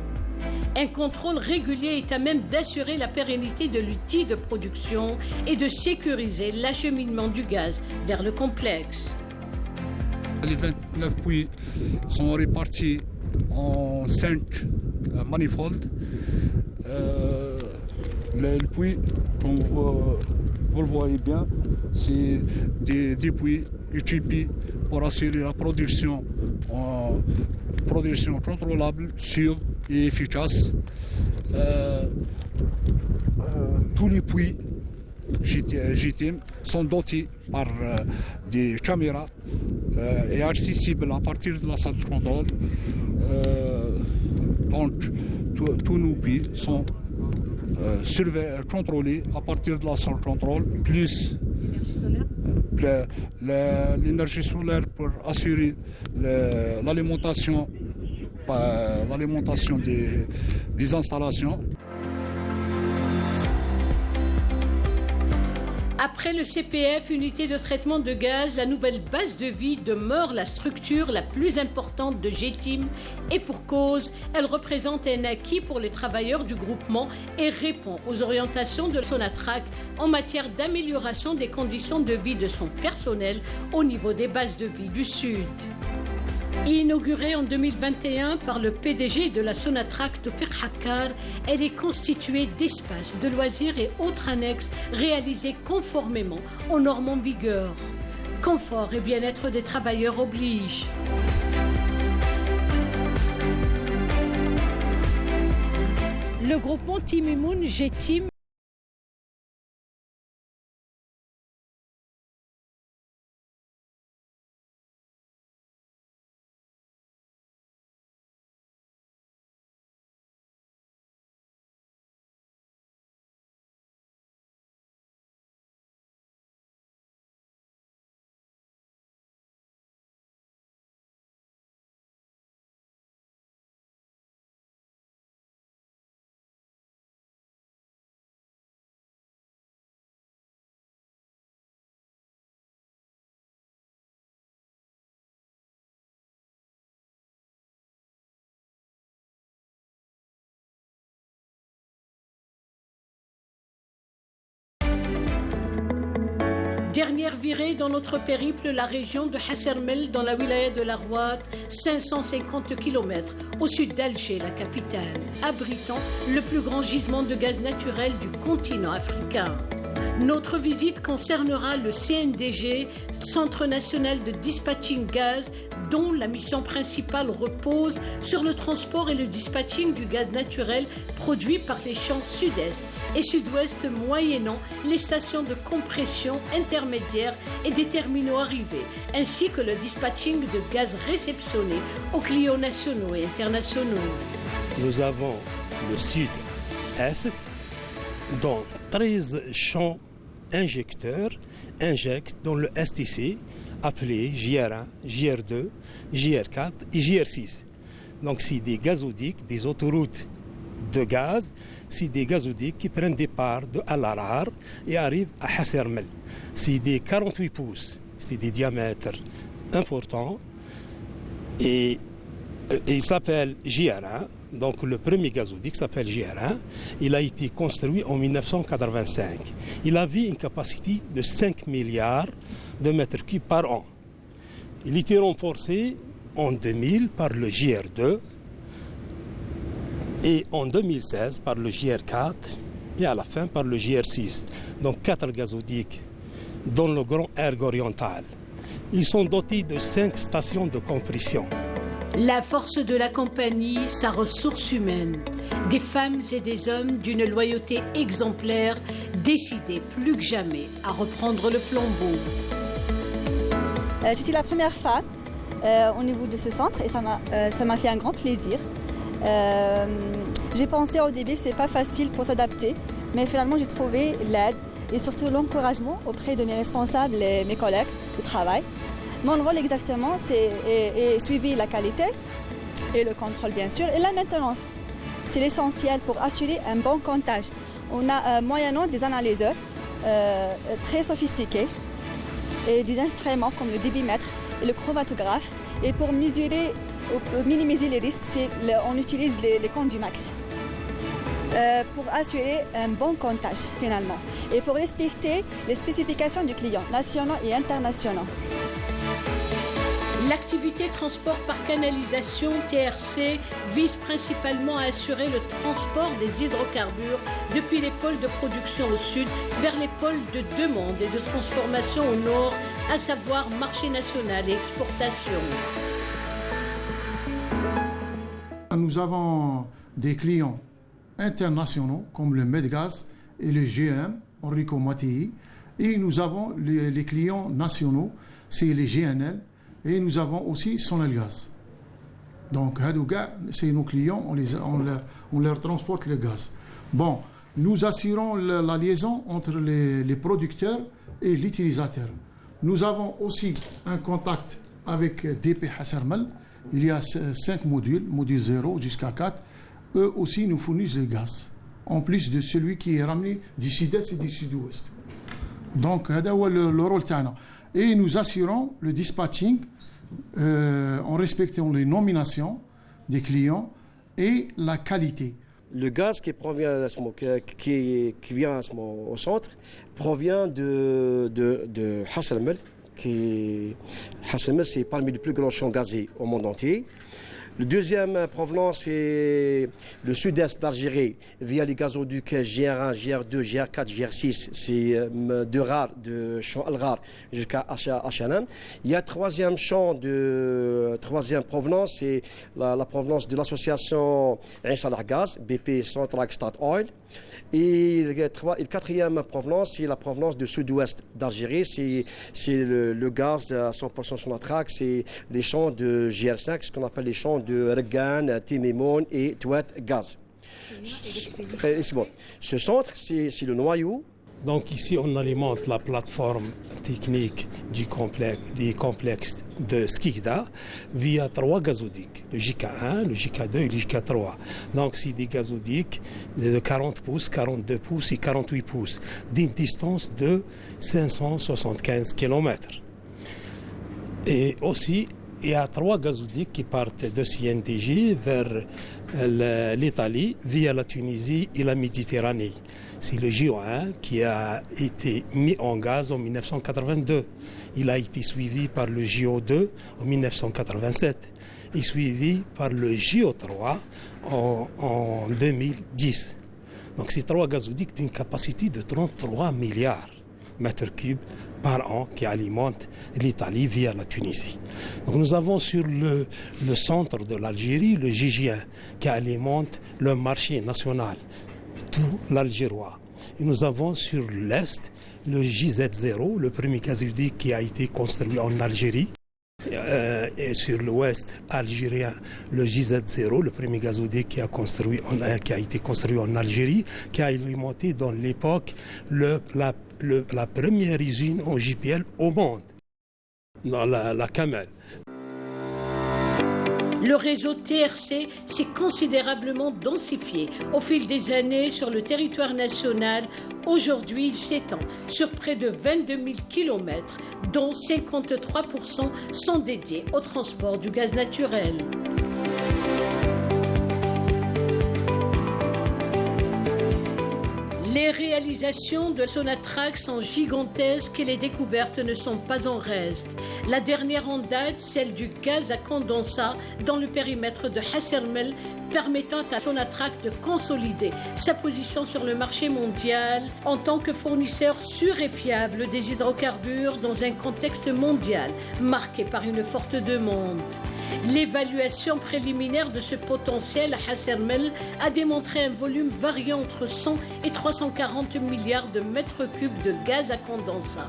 S3: Un contrôle régulier est à même d'assurer la pérennité de l'outil de production et de sécuriser l'acheminement du gaz vers le complexe.
S5: Les 29 puits sont répartis en 5 manifolds. Le puits, comme vous le voyez bien, c'est des puits équipés pour assurer la production contrôlable, sûre et efficace. Tous les puits GTM sont dotés par des caméras et accessibles à partir de la salle de contrôle. Donc, tous nos puits sont contrôlés à partir de la salle de contrôle, plus l'énergie solaire pour assurer l'alimentation des installations.
S3: Après le CPF, unité de traitement de gaz, la nouvelle base de vie demeure la structure la plus importante de GETIM et pour cause, elle représente un acquis pour les travailleurs du groupement et répond aux orientations de Sonatrach en matière d'amélioration des conditions de vie de son personnel au niveau des bases de vie du Sud. Inaugurée en 2021 par le PDG de la Sonatrach, Tawfiq Hakkar, elle est constituée d'espaces de loisirs et autres annexes réalisés conformément aux normes en vigueur. Confort et bien-être des travailleurs obligent. Le groupement Timimoun GETIM Dernière virée dans notre périple, la région de Hassermel dans la wilaya de l'Arwat, 550 km au sud d'Alger, la capitale, abritant le plus grand gisement de gaz naturel du continent africain. Notre visite concernera le CNDG, Centre national de dispatching gaz, dont la mission principale repose sur le transport et le dispatching du gaz naturel produit par les champs sud-est et sud-ouest moyennant les stations de compression intermédiaires et des terminaux arrivés, ainsi que le dispatching de gaz réceptionné aux clients nationaux et internationaux.
S6: Nous avons le sud-est, dont 13 champs injecteurs injectent dans le STC, appelés JR1, JR2, JR4 et JR6. Donc c'est des gazoducs, des autoroutes de gaz, c'est des gazoducs qui prennent départ de Al-Arar et arrivent à Hassermel. C'est des 48 pouces, c'est des diamètres importants et il s'appelle JR1. Donc le premier gazoduc s'appelle JR1. Il a été construit en 1985. Il avait une capacité de 5 milliards de mètres cubes par an. Il était renforcé en 2000 par le JR2 et en 2016 par le JR4 et à la fin par le JR6. Donc 4 gazoducs dans le Grand Erg oriental. Ils sont dotés de 5 stations de compression.
S3: La force de la compagnie, sa ressource humaine, des femmes et des hommes d'une loyauté exemplaire, décidés plus que jamais à reprendre le flambeau.
S7: J'étais la première femme au niveau de ce centre et ça m'a fait un grand plaisir. J'ai pensé au début c'est pas facile pour s'adapter, mais finalement j'ai trouvé l'aide et surtout l'encouragement auprès de mes responsables et mes collègues de travail. Mon rôle exactement, c'est suivre la qualité et le contrôle bien sûr, et la maintenance. C'est l'essentiel pour assurer un bon comptage. On a moyennant des analyseurs très sophistiqués et des instruments comme le débitmètre et le chromatographe. Et pour mesurer ou minimiser les risques, on utilise les comptes du max. Pour assurer un bon comptage finalement et pour respecter les spécifications du client, nationaux et internationaux.
S3: L'activité transport par canalisation TRC vise principalement à assurer le transport des hydrocarbures depuis les pôles de production au sud vers les pôles de demande et de transformation au nord, à savoir marché national et exportation.
S8: Nous avons des clients internationaux comme le Medgaz et le GM, Enrico Mattei, et nous avons les clients nationaux, c'est les GNL. Et nous avons aussi Sonelgaz. Donc, c'est nos clients, on leur transporte le gaz. Bon, nous assurons la liaison entre les producteurs et l'utilisateur. Nous avons aussi un contact avec DP Hassermel. Il y a 5 modules, module 0 jusqu'à 4. Eux aussi nous fournissent le gaz, en plus de celui qui est ramené du sud-est et du sud-ouest. Donc, c'est le rôle تاعنا. Et nous assurons le dispatching en respectant les nominations des clients et la qualité.
S4: Le gaz qui vient au centre provient de Hasselmel. Hasselmel, c'est parmi les plus grands champs gazés au monde entier. Le deuxième provenance, c'est le sud-est d'Algérie, via les gazoducs GR1, GR2, GR4, GR6. C'est de Rar, de champ Al-Rar jusqu'à Achanan. Il y a troisième provenance, c'est la provenance de l'association Ain Salah Gaz, BP Sonatrach Statoil. Et le quatrième provenance, c'est la provenance du sud-ouest d'Algérie. C'est le gaz à 100% Sonatrach, c'est les champs de GR5, ce qu'on appelle les champs de Regan, Timimon et Touat Gaz. C'est bon. Ce centre, c'est le noyau.
S6: Donc ici, on alimente la plateforme technique des complexes de Skikda via 3 gazoducs, le JK1, le JK2 et le JK3. Donc c'est des gazoducs de 40 pouces, 42 pouces et 48 pouces, d'une distance de 575 km. Et aussi, il y a 3 gazoducs qui partent de CNTG vers l'Italie via la Tunisie et la Méditerranée. C'est le JO1 qui a été mis en gaz en 1982. Il a été suivi par le JO2 en 1987 et suivi par le JO3 en 2010. Donc ces 3 gazoducs d'une capacité de 33 milliards de mètres cubes par an qui alimentent l'Italie via la Tunisie. Donc nous avons sur le centre de l'Algérie le JJ1 qui alimente le marché national, tout l'Algérois. Et nous avons sur l'Est le JZ0, le premier gazoduc qui a été construit en Algérie. Et sur l'ouest algérien, le JZ0, le premier gazoduc qui a été construit en Algérie, qui a alimenté dans l'époque la première usine en JPL au monde, dans la Camel.
S3: Le réseau TRC s'est considérablement densifié au fil des années sur le territoire national. Aujourd'hui, il s'étend sur près de 22 000 km, dont 53% sont dédiés au transport du gaz naturel. Les réalisations de Sonatrach sont gigantesques et les découvertes ne sont pas en reste. La dernière en date, celle du gaz à condensat dans le périmètre de Hassermel, permettant à Sonatrach de consolider sa position sur le marché mondial en tant que fournisseur sûr et fiable des hydrocarbures dans un contexte mondial marqué par une forte demande. L'évaluation préliminaire de ce potentiel à Hassermel a démontré un volume variant entre 100 et 340 milliards de mètres cubes de gaz à condensat.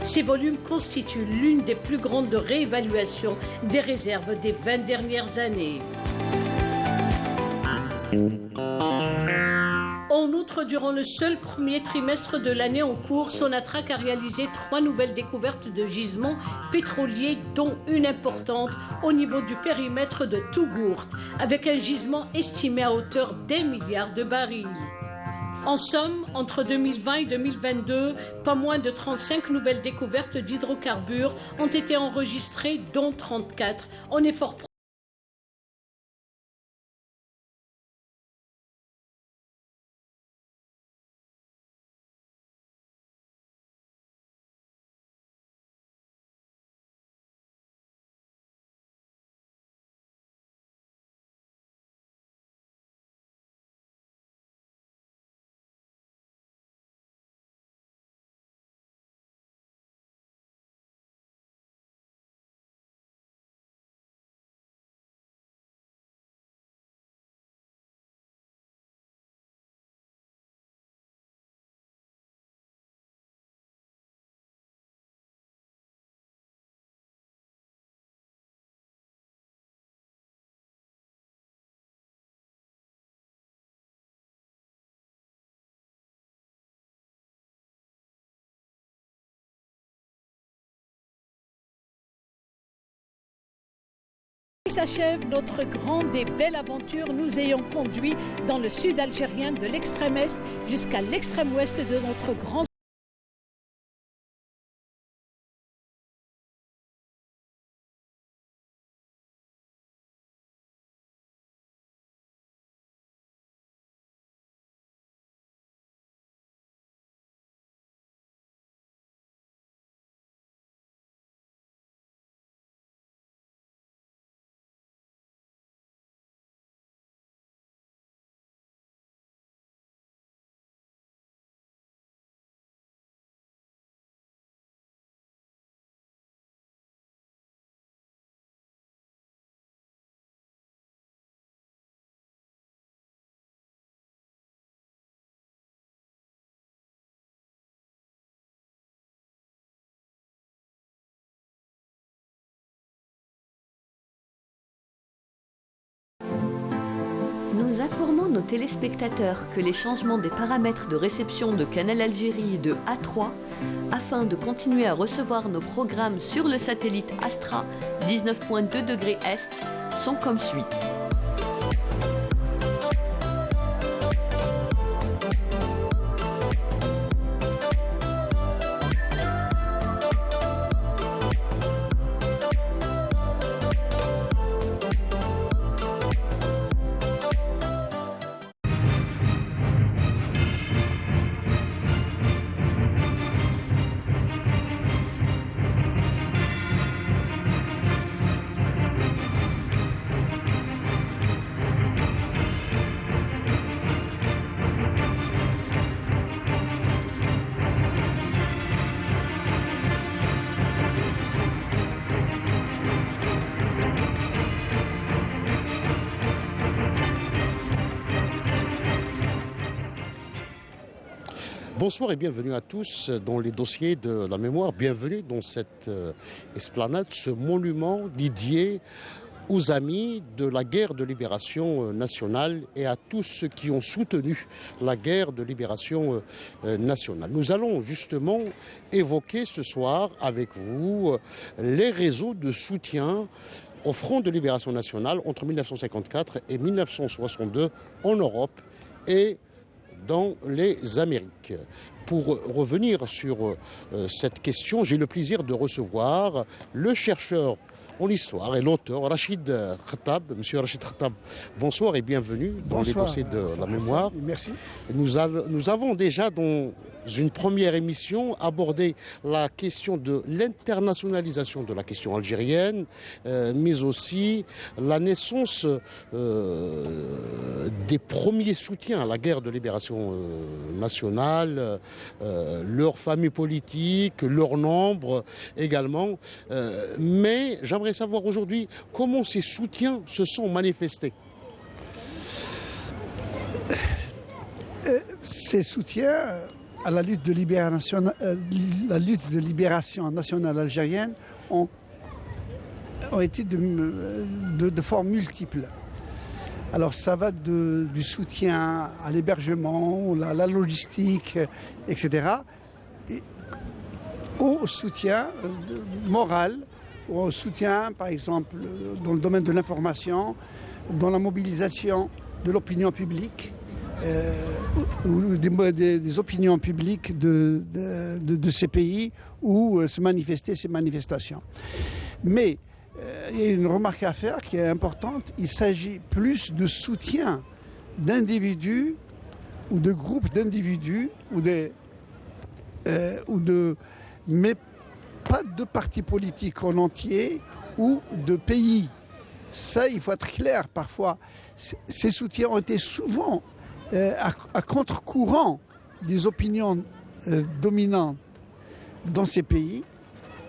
S3: Ces volumes constituent l'une des plus grandes réévaluations des réserves des 20 dernières années. En outre, durant le seul premier trimestre de l'année en cours, Sonatrach a réalisé 3 nouvelles découvertes de gisements pétroliers, dont une importante au niveau du périmètre de Tougourt, avec un gisement estimé à hauteur d'1 milliard de barils. En somme, entre 2020 et 2022, pas moins de 35 nouvelles découvertes d'hydrocarbures ont été enregistrées, dont 34 en effort s'achève notre grande et belle aventure, nous ayant conduit dans le sud algérien de l'extrême est jusqu'à l'extrême ouest de notre grand
S9: Nous informons nos téléspectateurs que les changements des paramètres de réception de Canal Algérie de A3 afin de continuer à recevoir nos programmes sur le satellite Astra 19.2 degrés Est sont comme suit.
S10: Bonsoir et bienvenue à tous dans les dossiers de la mémoire. Bienvenue dans cette esplanade, ce monument dédié aux amis de la guerre de libération nationale et à tous ceux qui ont soutenu la guerre de libération nationale. Nous allons justement évoquer ce soir avec vous les réseaux de soutien au Front de libération nationale entre 1954 et 1962 en Europe et dans les Amériques. Pour revenir sur cette question, j'ai le plaisir de recevoir le chercheur en histoire et l'auteur Rachid Khattab. Monsieur Rachid Khattab, bonsoir et bienvenue dans les dossiers de la mémoire.
S23: Merci.
S10: Nous avons déjà dans une première émission abordé la question de l'internationalisation de la question algérienne, mais aussi la naissance des premiers soutiens à la guerre de libération nationale, leur famille politique, leur nombre également. Mais j'aimerais savoir aujourd'hui comment ces soutiens se sont manifestés.
S23: Ces soutiens à la lutte de libération nationale algérienne ont été de formes multiples. Alors ça va du soutien à l'hébergement, la logistique, etc., au soutien moral, au soutien par exemple dans le domaine de l'information, dans la mobilisation de l'opinion publique, ou des opinions publiques de ces pays où se manifestaient ces manifestations. Mais il y a une remarque à faire qui est importante, il s'agit plus de soutien d'individus ou de groupes d'individus mais pas de partis politiques en entier ou de pays. Ça, il faut être clair. Parfois, ces soutiens ont été souvent à contre-courant des opinions dominantes dans ces pays,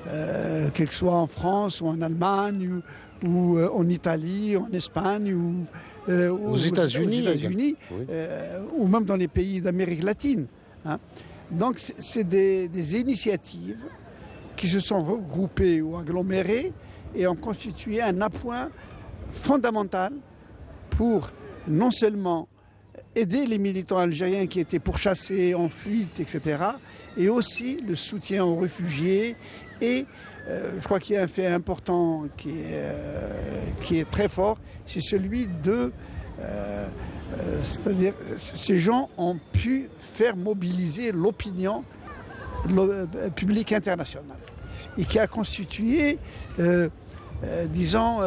S23: quel que soit en France ou en Allemagne ou en Italie, en Espagne ou
S10: aux États-Unis,
S23: ou même dans les pays d'Amérique latine. Hein. Donc c'est des initiatives qui se sont regroupées ou agglomérées et ont constitué un appoint fondamental pour non seulement aider les militants algériens qui étaient pourchassés, en fuite, etc., et aussi le soutien aux réfugiés et
S11: je crois qu'il y a un fait important qui est très fort, c'est celui de... c'est-à-dire, ces gens ont pu faire mobiliser l'opinion publique internationale et qui a constitué, disons,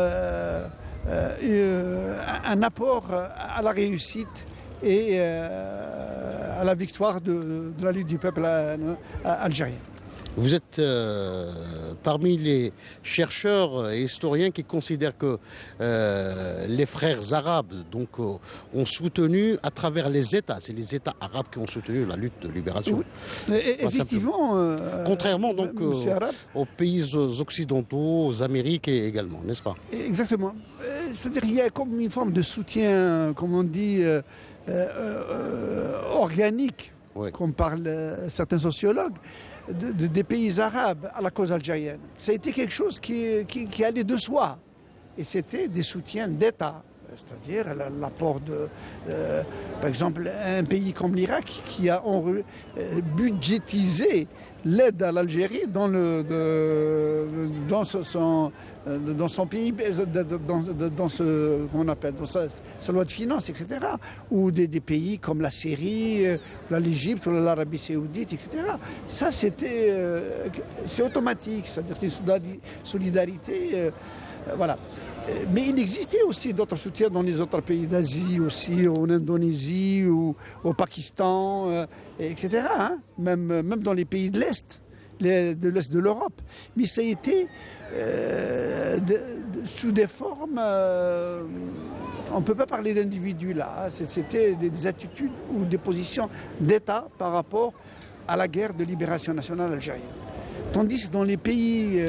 S11: un apport à la réussite et à la victoire de la lutte du peuple algérien.
S10: Vous êtes parmi les chercheurs et historiens qui considèrent que les frères arabes donc, ont soutenu à travers les États, c'est les États arabes qui ont soutenu la lutte de libération.
S11: Oui. Effectivement.
S10: Contrairement donc aux pays occidentaux, aux Amériques également, n'est-ce pas?
S11: Exactement. C'est-à-dire qu'il y a comme une forme de soutien, comme on dit, organique, oui, comme parlent certains sociologues, des pays arabes à la cause algérienne. Ça a été quelque chose qui allait de soi. Et c'était des soutiens d'État. C'est-à-dire l'apport de, par exemple, un pays comme l'Irak qui a budgétisé l'aide à l'Algérie dans son pays, dans ce qu'on appelle dans sa loi de finances, etc. Ou des pays comme la Syrie, l'Égypte ou l'Arabie Saoudite, etc. Ça, c'est automatique, c'est-à-dire c'est une solidarité, voilà. Mais il existait aussi d'autres soutiens dans les autres pays d'Asie, aussi en Indonésie ou au Pakistan, etc. Hein, même dans les pays de l'Est, de l'Europe. Mais ça a été sous des formes, on ne peut pas parler d'individus là, c'était des attitudes ou des positions d'État par rapport à la guerre de libération nationale algérienne. Tandis que dans les pays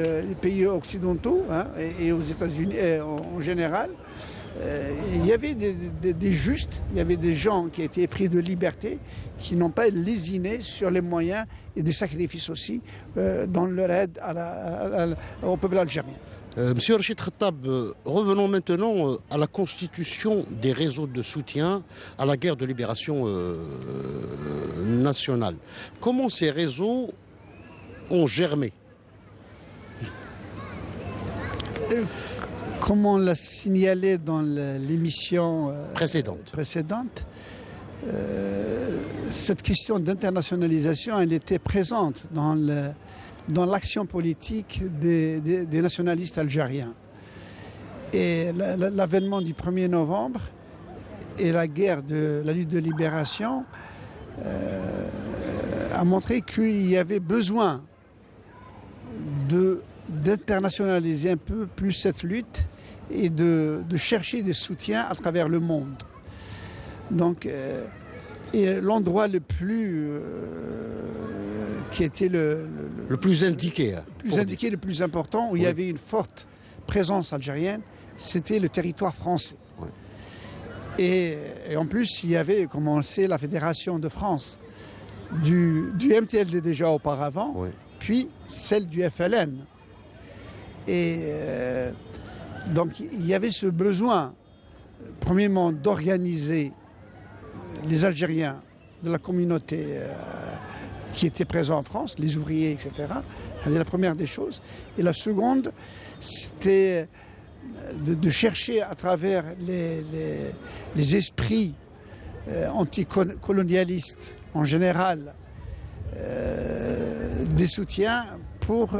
S11: occidentaux, hein, et aux États-Unis en général, il y avait des justes, il y avait des gens qui étaient épris de liberté, qui n'ont pas lésiné sur les moyens et des sacrifices aussi dans leur aide au peuple algérien.
S10: Monsieur Rachid Khattab, revenons maintenant à la constitution des réseaux de soutien à la guerre de libération nationale. Comment ces réseaux ont germé?
S11: Comme on l'a signalé dans l'émission précédente, cette question d'internationalisation, elle était présente dans l'action politique des nationalistes algériens. Et l'avènement du 1er novembre et la guerre de la lutte de libération a montré qu'il y avait besoin d'internationaliser un peu plus cette lutte et de chercher des soutiens à travers le monde. Donc, et l'endroit le plus qui était le
S10: plus indiqué,
S11: le plus important, où il y avait une forte présence algérienne, c'était le territoire français. Oui. Et en plus, il y avait, comme on le sait, la Fédération de France du MTLD déjà auparavant, oui, puis celle du FLN. Et donc il y avait ce besoin, premièrement, d'organiser les Algériens de la communauté qui était présente en France, les ouvriers, etc. C'est la première des choses. Et la seconde, c'était de chercher à travers les esprits anticolonialistes en général des soutiens pour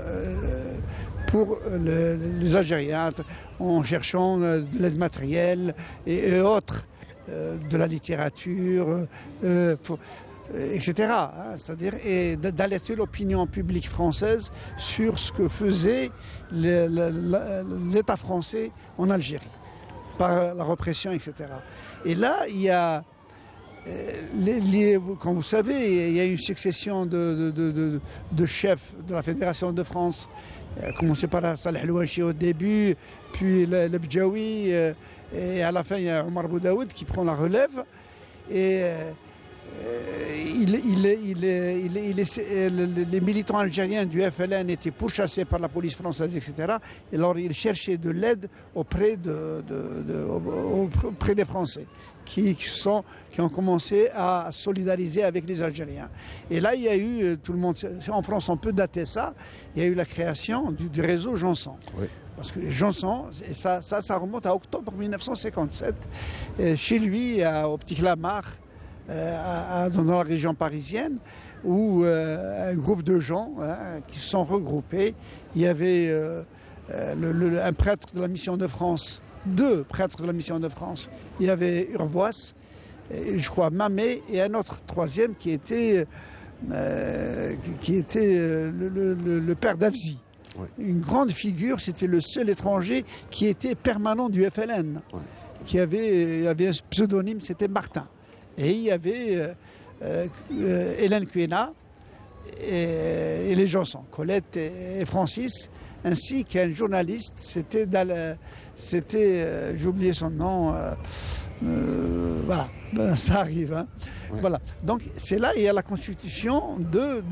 S11: les Algériens, en cherchant de l'aide matérielle et autres, de la littérature, etc. C'est-à-dire d'alerter l'opinion publique française sur ce que faisait l'État français en Algérie, par la répression, etc. Et là, il y a, comme vous savez, il y a une succession de chefs de la Fédération de France, commencé par Saleh Louachi au début, puis le Bdjaoui, et à la fin il y a Omar Boudaoud qui prend la relève. Et les militants algériens du FLN étaient pourchassés par la police française, etc. Et alors il cherchait de l'aide auprès des Français qui ont commencé à solidariser avec les Algériens. Et là, il y a eu, tout le monde, en France on peut dater ça, il y a eu la création du réseau Janson. Oui. Parce que Janson, ça remonte à octobre 1957, chez lui, au Petit Clamart, dans la région parisienne, où un groupe de gens qui se sont regroupés. Il y avait un prêtre de la Mission de France, 2 prêtres de la Mission de France. Il y avait Urvoas, je crois Mamet, et un autre 3e qui était le père d'Avzi. Oui. Une grande figure, c'était le seul étranger qui était permanent du FLN, oui. Il avait un pseudonyme, c'était Martin. Et il y avait Hélène Quéna et les Janson, Colette et Francis, ainsi qu'un journaliste, j'ai oublié son nom, voilà, ça arrive. Hein. Ouais. Voilà. Donc c'est là, il y a la constitution de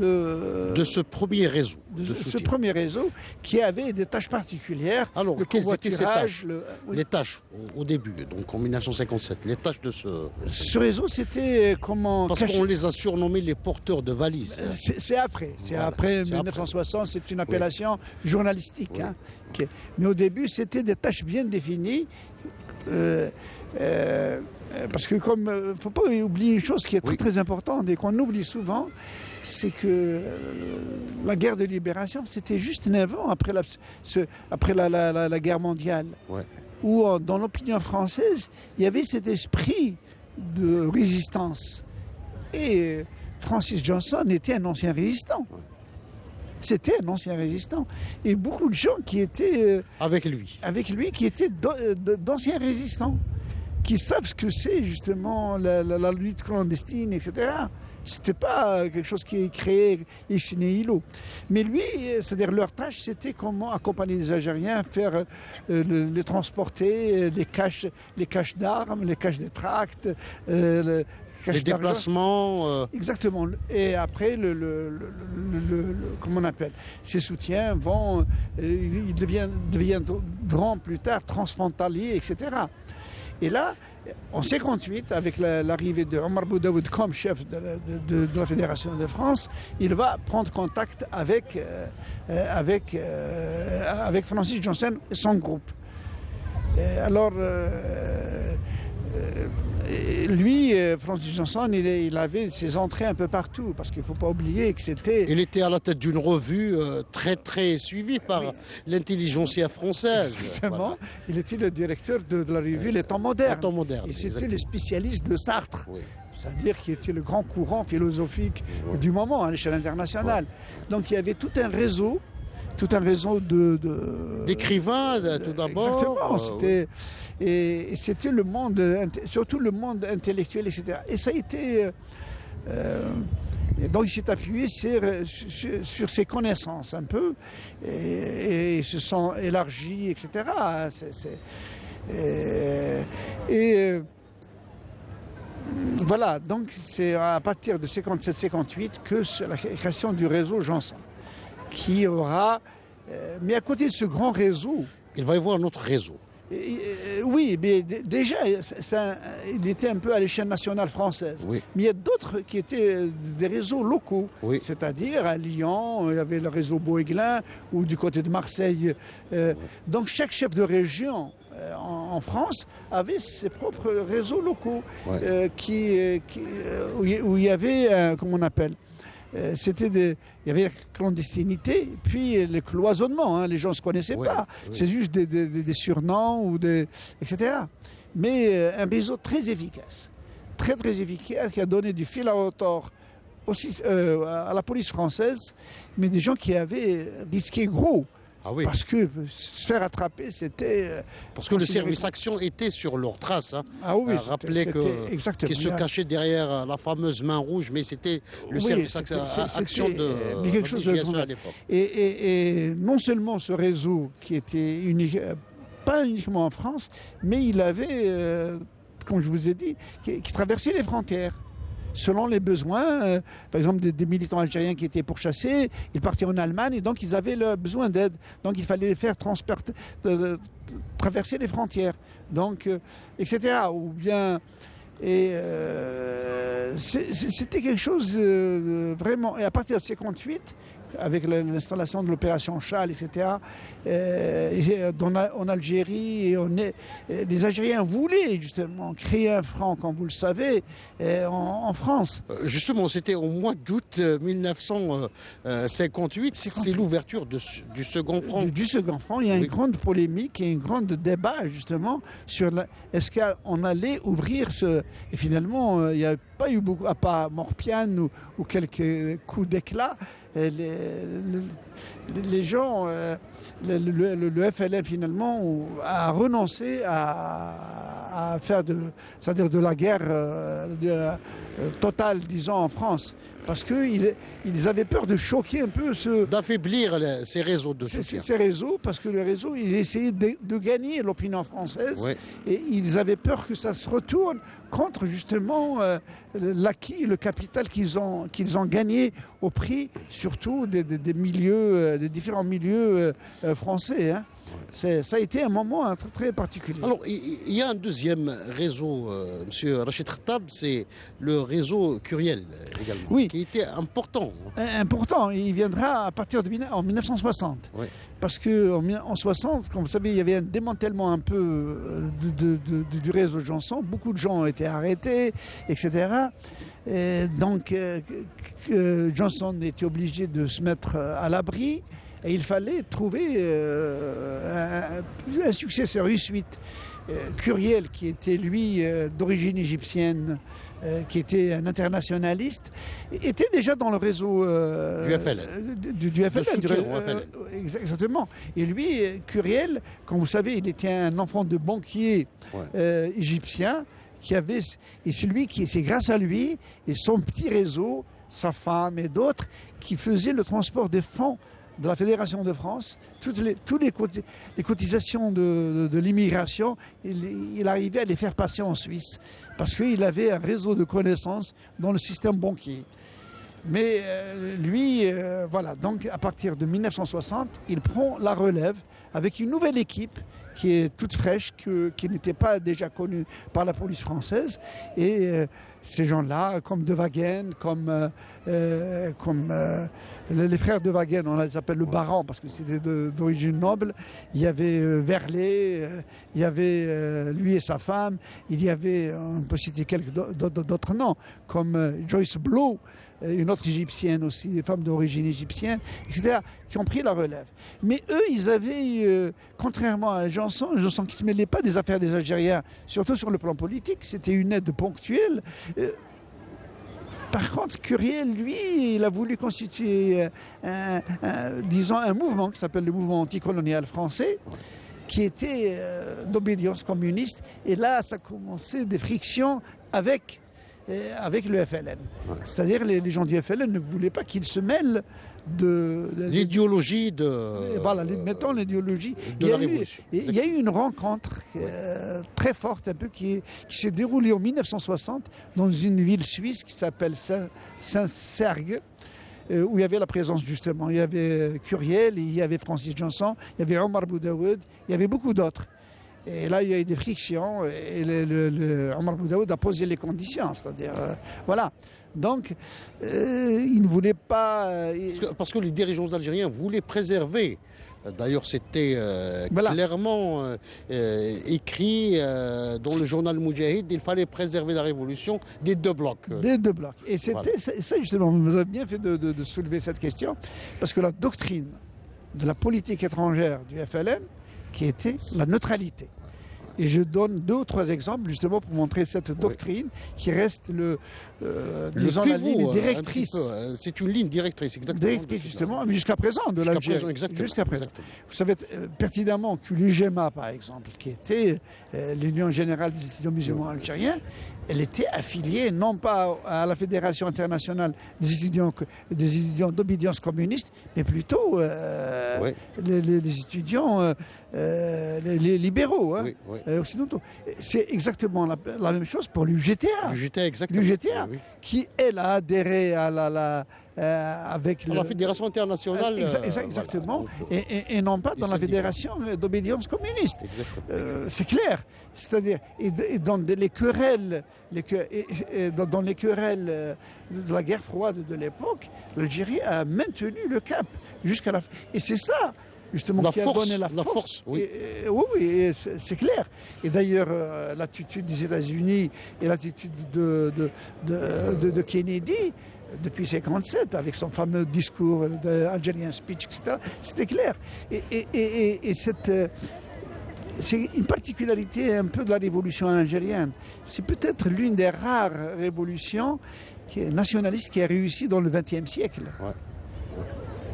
S10: ce premier réseau.
S11: De ce premier réseau qui avait des tâches particulières.
S10: Alors, quelles étaient ces tâches Les tâches, au début, donc en 1957, les tâches de
S11: ce réseau, c'était comment...
S10: Parce qu'on les a surnommés les porteurs de valises.
S11: C'est après. Voilà, après 1960, c'est une appellation journalistique. Oui. Hein, mais au début, c'était des tâches bien définies. Parce que il ne faut pas oublier une chose qui est très, très importante et qu'on oublie souvent, c'est que la guerre de libération, c'était juste 9 ans après la guerre mondiale, ouais. Où dans l'opinion française, il y avait cet esprit de résistance. Et Francis Janson était un ancien résistant. Ouais. C'était un ancien résistant. Et beaucoup de gens qui étaient...
S10: Avec lui,
S11: qui étaient d'anciens résistants, qui savent ce que c'est justement la lutte clandestine, etc. C'était pas quelque chose qui est créé ex nihilo. Mais lui, c'est-à-dire leur tâche, c'était comment accompagner les Algériens, faire les transporter, les caches d'armes, les caches de tracts,
S10: les déplacements.
S11: Exactement. Et après, comment on appelle, ces soutiens ils deviendront plus tard transfrontaliers, etc. Et là, en 1958, avec l'arrivée de Omar Boudaoud comme chef de la Fédération de France, il va prendre contact avec Francis Janson et son groupe. Alors, lui, Francis Janson, il avait ses entrées un peu partout, parce qu'il ne faut pas oublier que c'était...
S10: Il était à la tête d'une revue très, très suivie par l'intelligentsia française.
S11: Exactement. Voilà. Il était le directeur de la revue Les Temps modernes. Et c'était le spécialiste de Sartre. Oui. C'est-à-dire qu'il était le grand courant philosophique du moment à l'échelle internationale. Ouais. Donc il y avait tout un réseau
S10: d'écrivains, tout d'abord.
S11: Exactement. Et c'était le monde, surtout le monde intellectuel, etc. Et ça a été... donc il s'est appuyé sur ses connaissances un peu, et ils se sont élargis, etc. Voilà, donc c'est à partir de 57-58 que la création du réseau Janson, qui aura... mais à côté de ce grand réseau...
S10: Il va y avoir un autre réseau.
S11: Oui, mais déjà, il était un peu à l'échelle nationale française. Oui. Mais il y a d'autres qui étaient des réseaux locaux. Oui. C'est-à-dire à Lyon, il y avait le réseau Boéglin, ou du côté de Marseille. Oui. Donc chaque chef de région en France avait ses propres réseaux locaux, oui. Où il y avait, comment on appelle, il y avait la clandestinité, puis le cloisonnement, hein, les gens ne se connaissaient pas, oui. C'est juste des surnoms, etc. Mais un réseau très efficace, très très efficace, qui a donné du fil à retordre aussi à la police française, mais des gens qui avaient risqué gros.
S10: Ah oui.
S11: Parce que se faire attraper, c'était...
S10: Parce que le service action était sur leurs traces. Hein.
S11: Ah oui,
S10: rappelez qu'ils se cachaient derrière la fameuse main rouge, mais c'était le service action de l'investigation à l'époque.
S11: Et non seulement ce réseau qui était unique, pas uniquement en France, mais il avait, comme je vous ai dit, qui traversait les frontières. selon les besoins. Par exemple, des militants algériens qui étaient pourchassés, ils partaient en Allemagne et donc ils avaient besoin d'aide. Donc il fallait les faire traverser les frontières, donc, etc. Ou bien... Et c'était quelque chose vraiment... Et à partir de 1958, avec l'installation de l'opération Chal, etc., en Algérie, les Algériens voulaient justement créer un franc, comme vous le savez, en France.
S10: Justement, c'était au mois d'août 1958, c'est l'ouverture du second franc.
S11: Du second franc, il y a une grande polémique et un grand débat justement sur est-ce qu'on allait ouvrir ce... Et finalement, il n'y a pas eu beaucoup, à part Morpiane ou quelques coups d'éclat, les gens, le FLN finalement a renoncé à faire c'est-à-dire de la guerre totale, disons, en France. Parce qu'ils avaient peur de choquer un peu
S10: d'affaiblir ces réseaux de soutien.
S11: Ces réseaux, parce que les réseaux, ils essayaient de gagner l'opinion française. Oui. Et ils avaient peur que ça se retourne contre justement l'acquis, le capital qu'ils ont gagné au prix surtout des milieux, des différents milieux français. Hein. Ça a été un moment très, très particulier.
S10: Alors, il y a un deuxième réseau, M. Rachid Khattab, c'est le réseau Curiel également, oui, qui était important.
S11: Important, il viendra à partir en 1960. Oui. Parce qu'en 1960, comme vous savez, il y avait un démantèlement un peu du réseau Janson. Beaucoup de gens ont été arrêtés, etc. Et donc, Janson était obligé de se mettre à l'abri. Et il fallait trouver un successeur, une suite. Curiel, qui était lui d'origine égyptienne, qui était un internationaliste, était déjà dans le réseau
S10: du FLN.
S11: Du FLN. Exactement. Et lui, Curiel, comme vous savez, il était un enfant de banquier égyptien, c'est grâce à lui et son petit réseau, sa femme et d'autres, qui faisaient le transport des fonds de la Fédération de France, toutes les cotisations de l'immigration, il arrivait à les faire passer en Suisse, parce qu'il avait un réseau de connaissances dans le système banquier. Mais lui, voilà, donc à partir de 1960, il prend la relève avec une nouvelle équipe qui est toute fraîche, qui n'était pas déjà connue par la police française. Et ces gens-là, comme De Wagen, comme les frères De Wagen, on les appelle le baron parce que c'était d'origine noble. Il y avait Verlet, il y avait lui et sa femme, il y avait, on peut citer quelques d'autres noms, comme Joyce Blow, une autre égyptienne aussi, des femmes d'origine égyptienne, etc., qui ont pris la relève. Mais eux, ils avaient, contrairement à Janson qui ne se mêlait pas des affaires des Algériens, surtout sur le plan politique, c'était une aide ponctuelle. Par contre, Curiel, lui, il a voulu constituer, disons, un mouvement qui s'appelle le mouvement anticolonial français, qui était d'obédience communiste. Et là, ça a commencé des frictions avec le FLN. Ouais. C'est-à-dire les gens du FLN ne voulaient pas qu'ils se mêlent de
S10: l'idéologie
S11: voilà, mettons l'idéologie
S10: de la Révolution.
S11: Il y a eu une rencontre très forte un peu qui s'est déroulée en 1960 dans une ville suisse qui s'appelle Saint-Sergue, où il y avait la présence justement. Il y avait Curiel, il y avait Francis Janson, il y avait Omar Boudaoud, il y avait beaucoup d'autres. Et là, il y a eu des frictions et Omar Boudaoud a posé les conditions, c'est-à-dire, voilà. Donc, il ne voulait pas...
S10: Parce que les dirigeants algériens voulaient préserver, d'ailleurs c'était clairement écrit dans le journal Moudjahid, il fallait préserver la révolution des deux blocs.
S11: Des deux blocs. Et c'était ça justement, vous avez bien fait de soulever cette question, parce que la doctrine de la politique étrangère du FLN, qui était la neutralité. Et je donne 2 ou 3 exemples justement pour montrer cette doctrine qui reste disons la ligne directrice.
S10: C'est une ligne directrice, exactement.
S11: Directrice justement, jusqu'à présent de l'Algérie. Jusqu'à présent. Vous savez pertinemment que l'UGMA, par exemple, qui était l'Union Générale des étudiants musulmans algériens, elle était affiliée non pas à la Fédération internationale des étudiants d'obédience communiste, mais plutôt les étudiants les libéraux. Hein. Oui. occidentaux. C'est exactement la même chose pour l'UGTA.
S10: L'UGTA, exactement.
S11: L'UGTA,
S10: Oui.
S11: qui, elle, a adhéré à la
S10: Fédération internationale.
S11: Exactement, voilà, et non pas dans la Fédération d'obédience communiste. C'est clair. C'est-à-dire, et dans les querelles, dans les querelles de la guerre froide de l'époque, l'Algérie a maintenu le cap jusqu'à la fin. Et c'est ça, justement, qui a donné la force.
S10: Oui,
S11: oui, c'est clair. Et d'ailleurs, l'attitude des États-Unis et l'attitude de Kennedy, depuis 1957, avec son fameux discours d'Algerian Speech, etc., c'était clair. Et c'est une particularité un peu de la révolution algérienne. C'est peut-être l'une des rares révolutions nationalistes qui a réussi dans le XXe siècle.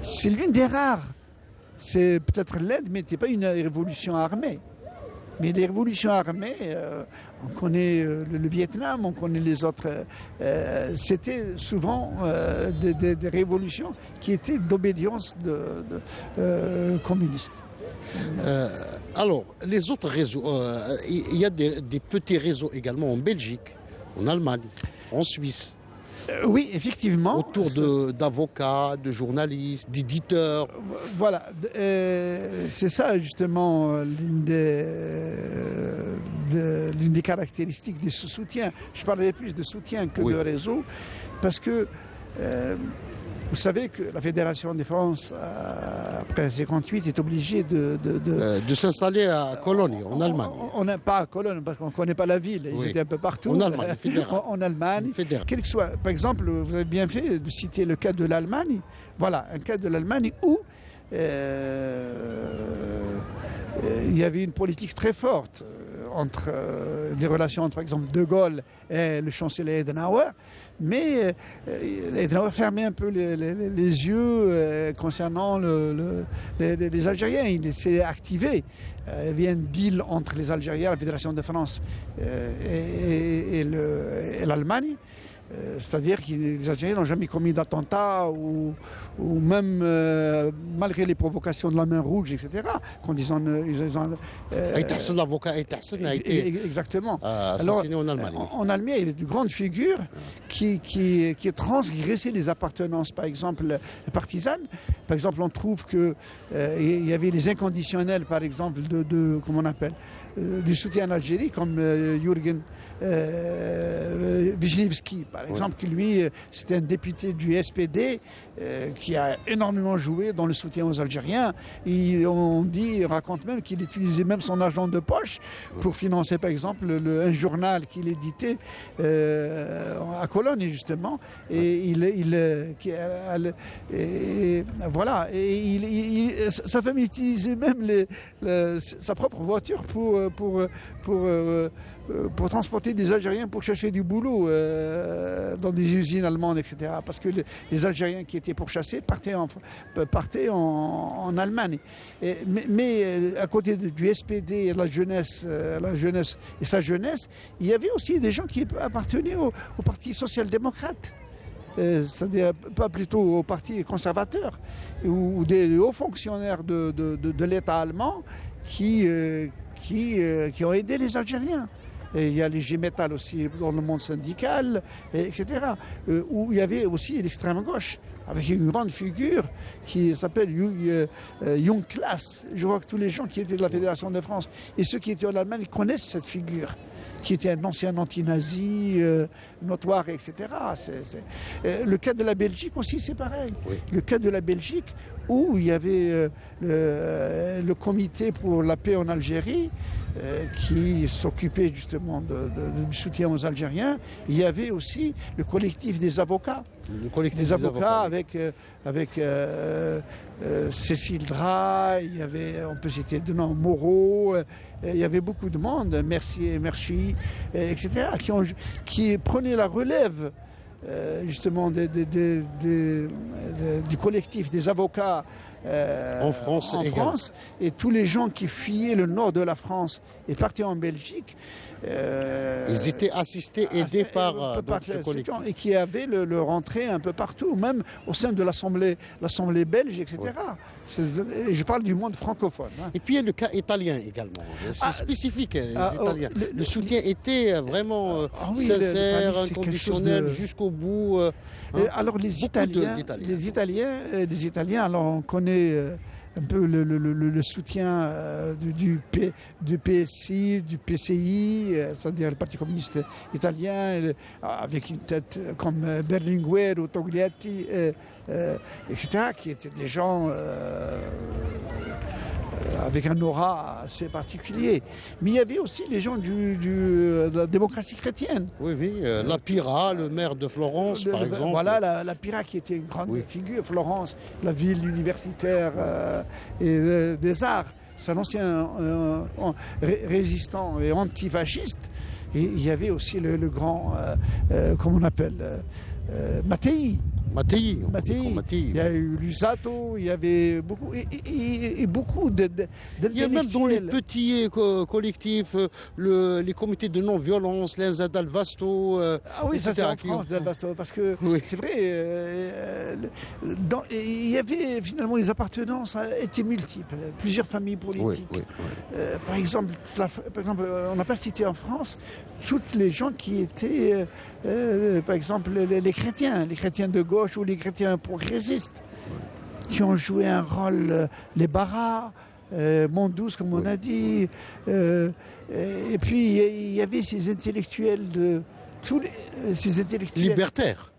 S11: C'est l'une des rares. C'est peut-être l'Inde, mais ce n'était pas une révolution armée. Mais les révolutions armées, on connaît le Vietnam, on connaît les autres. C'était souvent des révolutions qui étaient d'obédience communiste.
S10: Alors, les autres réseaux, il y a des petits réseaux également en Belgique, en Allemagne, en Suisse.
S11: Oui, effectivement.
S10: Autour d'avocats, de journalistes, d'éditeurs.
S11: Voilà, c'est ça justement l'une des caractéristiques de ce soutien. Je parlais plus de soutien que de réseau, parce que vous savez que la Fédération de France, après 1958, est obligée de
S10: s'installer à Cologne, en Allemagne.
S11: On n'a pas à Cologne, parce qu'on ne connaît pas la ville. Ils étaient un peu partout.
S10: En Allemagne, fédéral.
S11: En Allemagne. Quel que soit. Par exemple, vous avez bien fait de citer le cas de l'Allemagne. Voilà, un cas de l'Allemagne où il y avait une politique très forte entre des relations entre, par exemple, De Gaulle et le chancelier Adenauer. Mais Adenauer fermait un peu les yeux concernant les Algériens. Il s'est activé. Il y avait un deal entre les Algériens, la Fédération de France et l'Allemagne. C'est-à-dire que les Algériens n'ont jamais commis d'attentats ou même malgré les provocations de la main rouge, etc. Quand
S10: l'avocat Aytassin a été assassiné en Allemagne.
S11: En Allemagne, il y avait de grandes figures qui transgressaient les appartenances, par exemple, partisanes. Par exemple, on trouve qu'il y avait les inconditionnels, par exemple, comment on appelle, du soutien en Algérie, comme Jürgen Wisniewski, par exemple, qui lui, c'était un député du SPD qui a énormément joué dans le soutien aux Algériens. Et on raconte même qu'il utilisait même son argent de poche pour financer, par exemple, un journal qu'il éditait à Cologne, justement. Et voilà. Et sa famille utilisait même sa propre voiture pour transporter des Algériens pour chercher du boulot dans des usines allemandes, etc. Parce que les Algériens qui étaient pourchassés partaient en Allemagne. Mais à côté du SPD et la jeunesse et sa jeunesse, il y avait aussi des gens qui appartenaient au Parti social-démocrate. C'est-à-dire pas plutôt au Parti conservateur, ou des hauts fonctionnaires de l'État allemand qui ont aidé les Algériens. Et il y a les G-Metal aussi dans le monde syndical, etc. Où il y avait aussi l'extrême gauche, avec une grande figure qui s'appelle Young Class. Je vois que tous les gens qui étaient de la Fédération de France et ceux qui étaient en Allemagne connaissent cette figure, qui était un ancien anti-nazi, notoire, etc. Le cas de la Belgique aussi, c'est pareil. Oui. Le cas de la Belgique, où il y avait le comité pour la paix en Algérie, qui s'occupait justement du soutien aux Algériens. Il y avait aussi le collectif des avocats.
S10: Le collectif des avocats
S11: avec Cécile Drey, il y avait, on peut citer de nom, Moreau, il y avait beaucoup de monde, Merci, etc., qui prenaient la relève justement du collectif des avocats
S10: en France,
S11: et tous les gens qui fuyaient le nord de la France et partaient en Belgique.
S10: Ils étaient assistés, aidés par ce collectif.
S11: Et qui avaient leur entrée un peu partout, même au sein de l'Assemblée belge, etc. Oui. Je parle du monde francophone. Hein.
S10: Et puis il y a le cas italien également. C'est spécifique, les Italiens. Le soutien était vraiment sincère, inconditionnel, jusqu'au bout.
S11: Alors les Italiens, alors on connaît un peu le soutien du PSI, du PCI, c'est-à-dire le Parti communiste italien, avec une tête comme Berlinguer ou Togliatti, etc., qui étaient des gens avec un aura assez particulier. Mais il y avait aussi les gens de la démocratie chrétienne.
S10: Oui, la Pira, le maire de Florence, par exemple.
S11: Voilà, la Pira qui était une grande figure. Florence, la ville universitaire et des arts. C'est un ancien résistant et antifasciste. Et il y avait aussi le grand, comment on appelle, Mattei. Il y a eu Lusato, il y avait beaucoup et beaucoup
S10: il y a même dans les petits collectifs, les comités de non-violence, l'Inza Dal Vasto.
S11: Oui, ça c'est en France, Dal Vasto, parce que c'est vrai, il y avait finalement les appartenances étaient multiples, plusieurs familles politiques. Par exemple, on n'a pas cité en France toutes les gens qui étaient, par exemple, les chrétiens de gauche ou les chrétiens progressistes, qui ont joué un rôle, les Barras, Mondous, comme on a dit, et puis il y avait ces intellectuels ces intellectuels
S10: libertaires.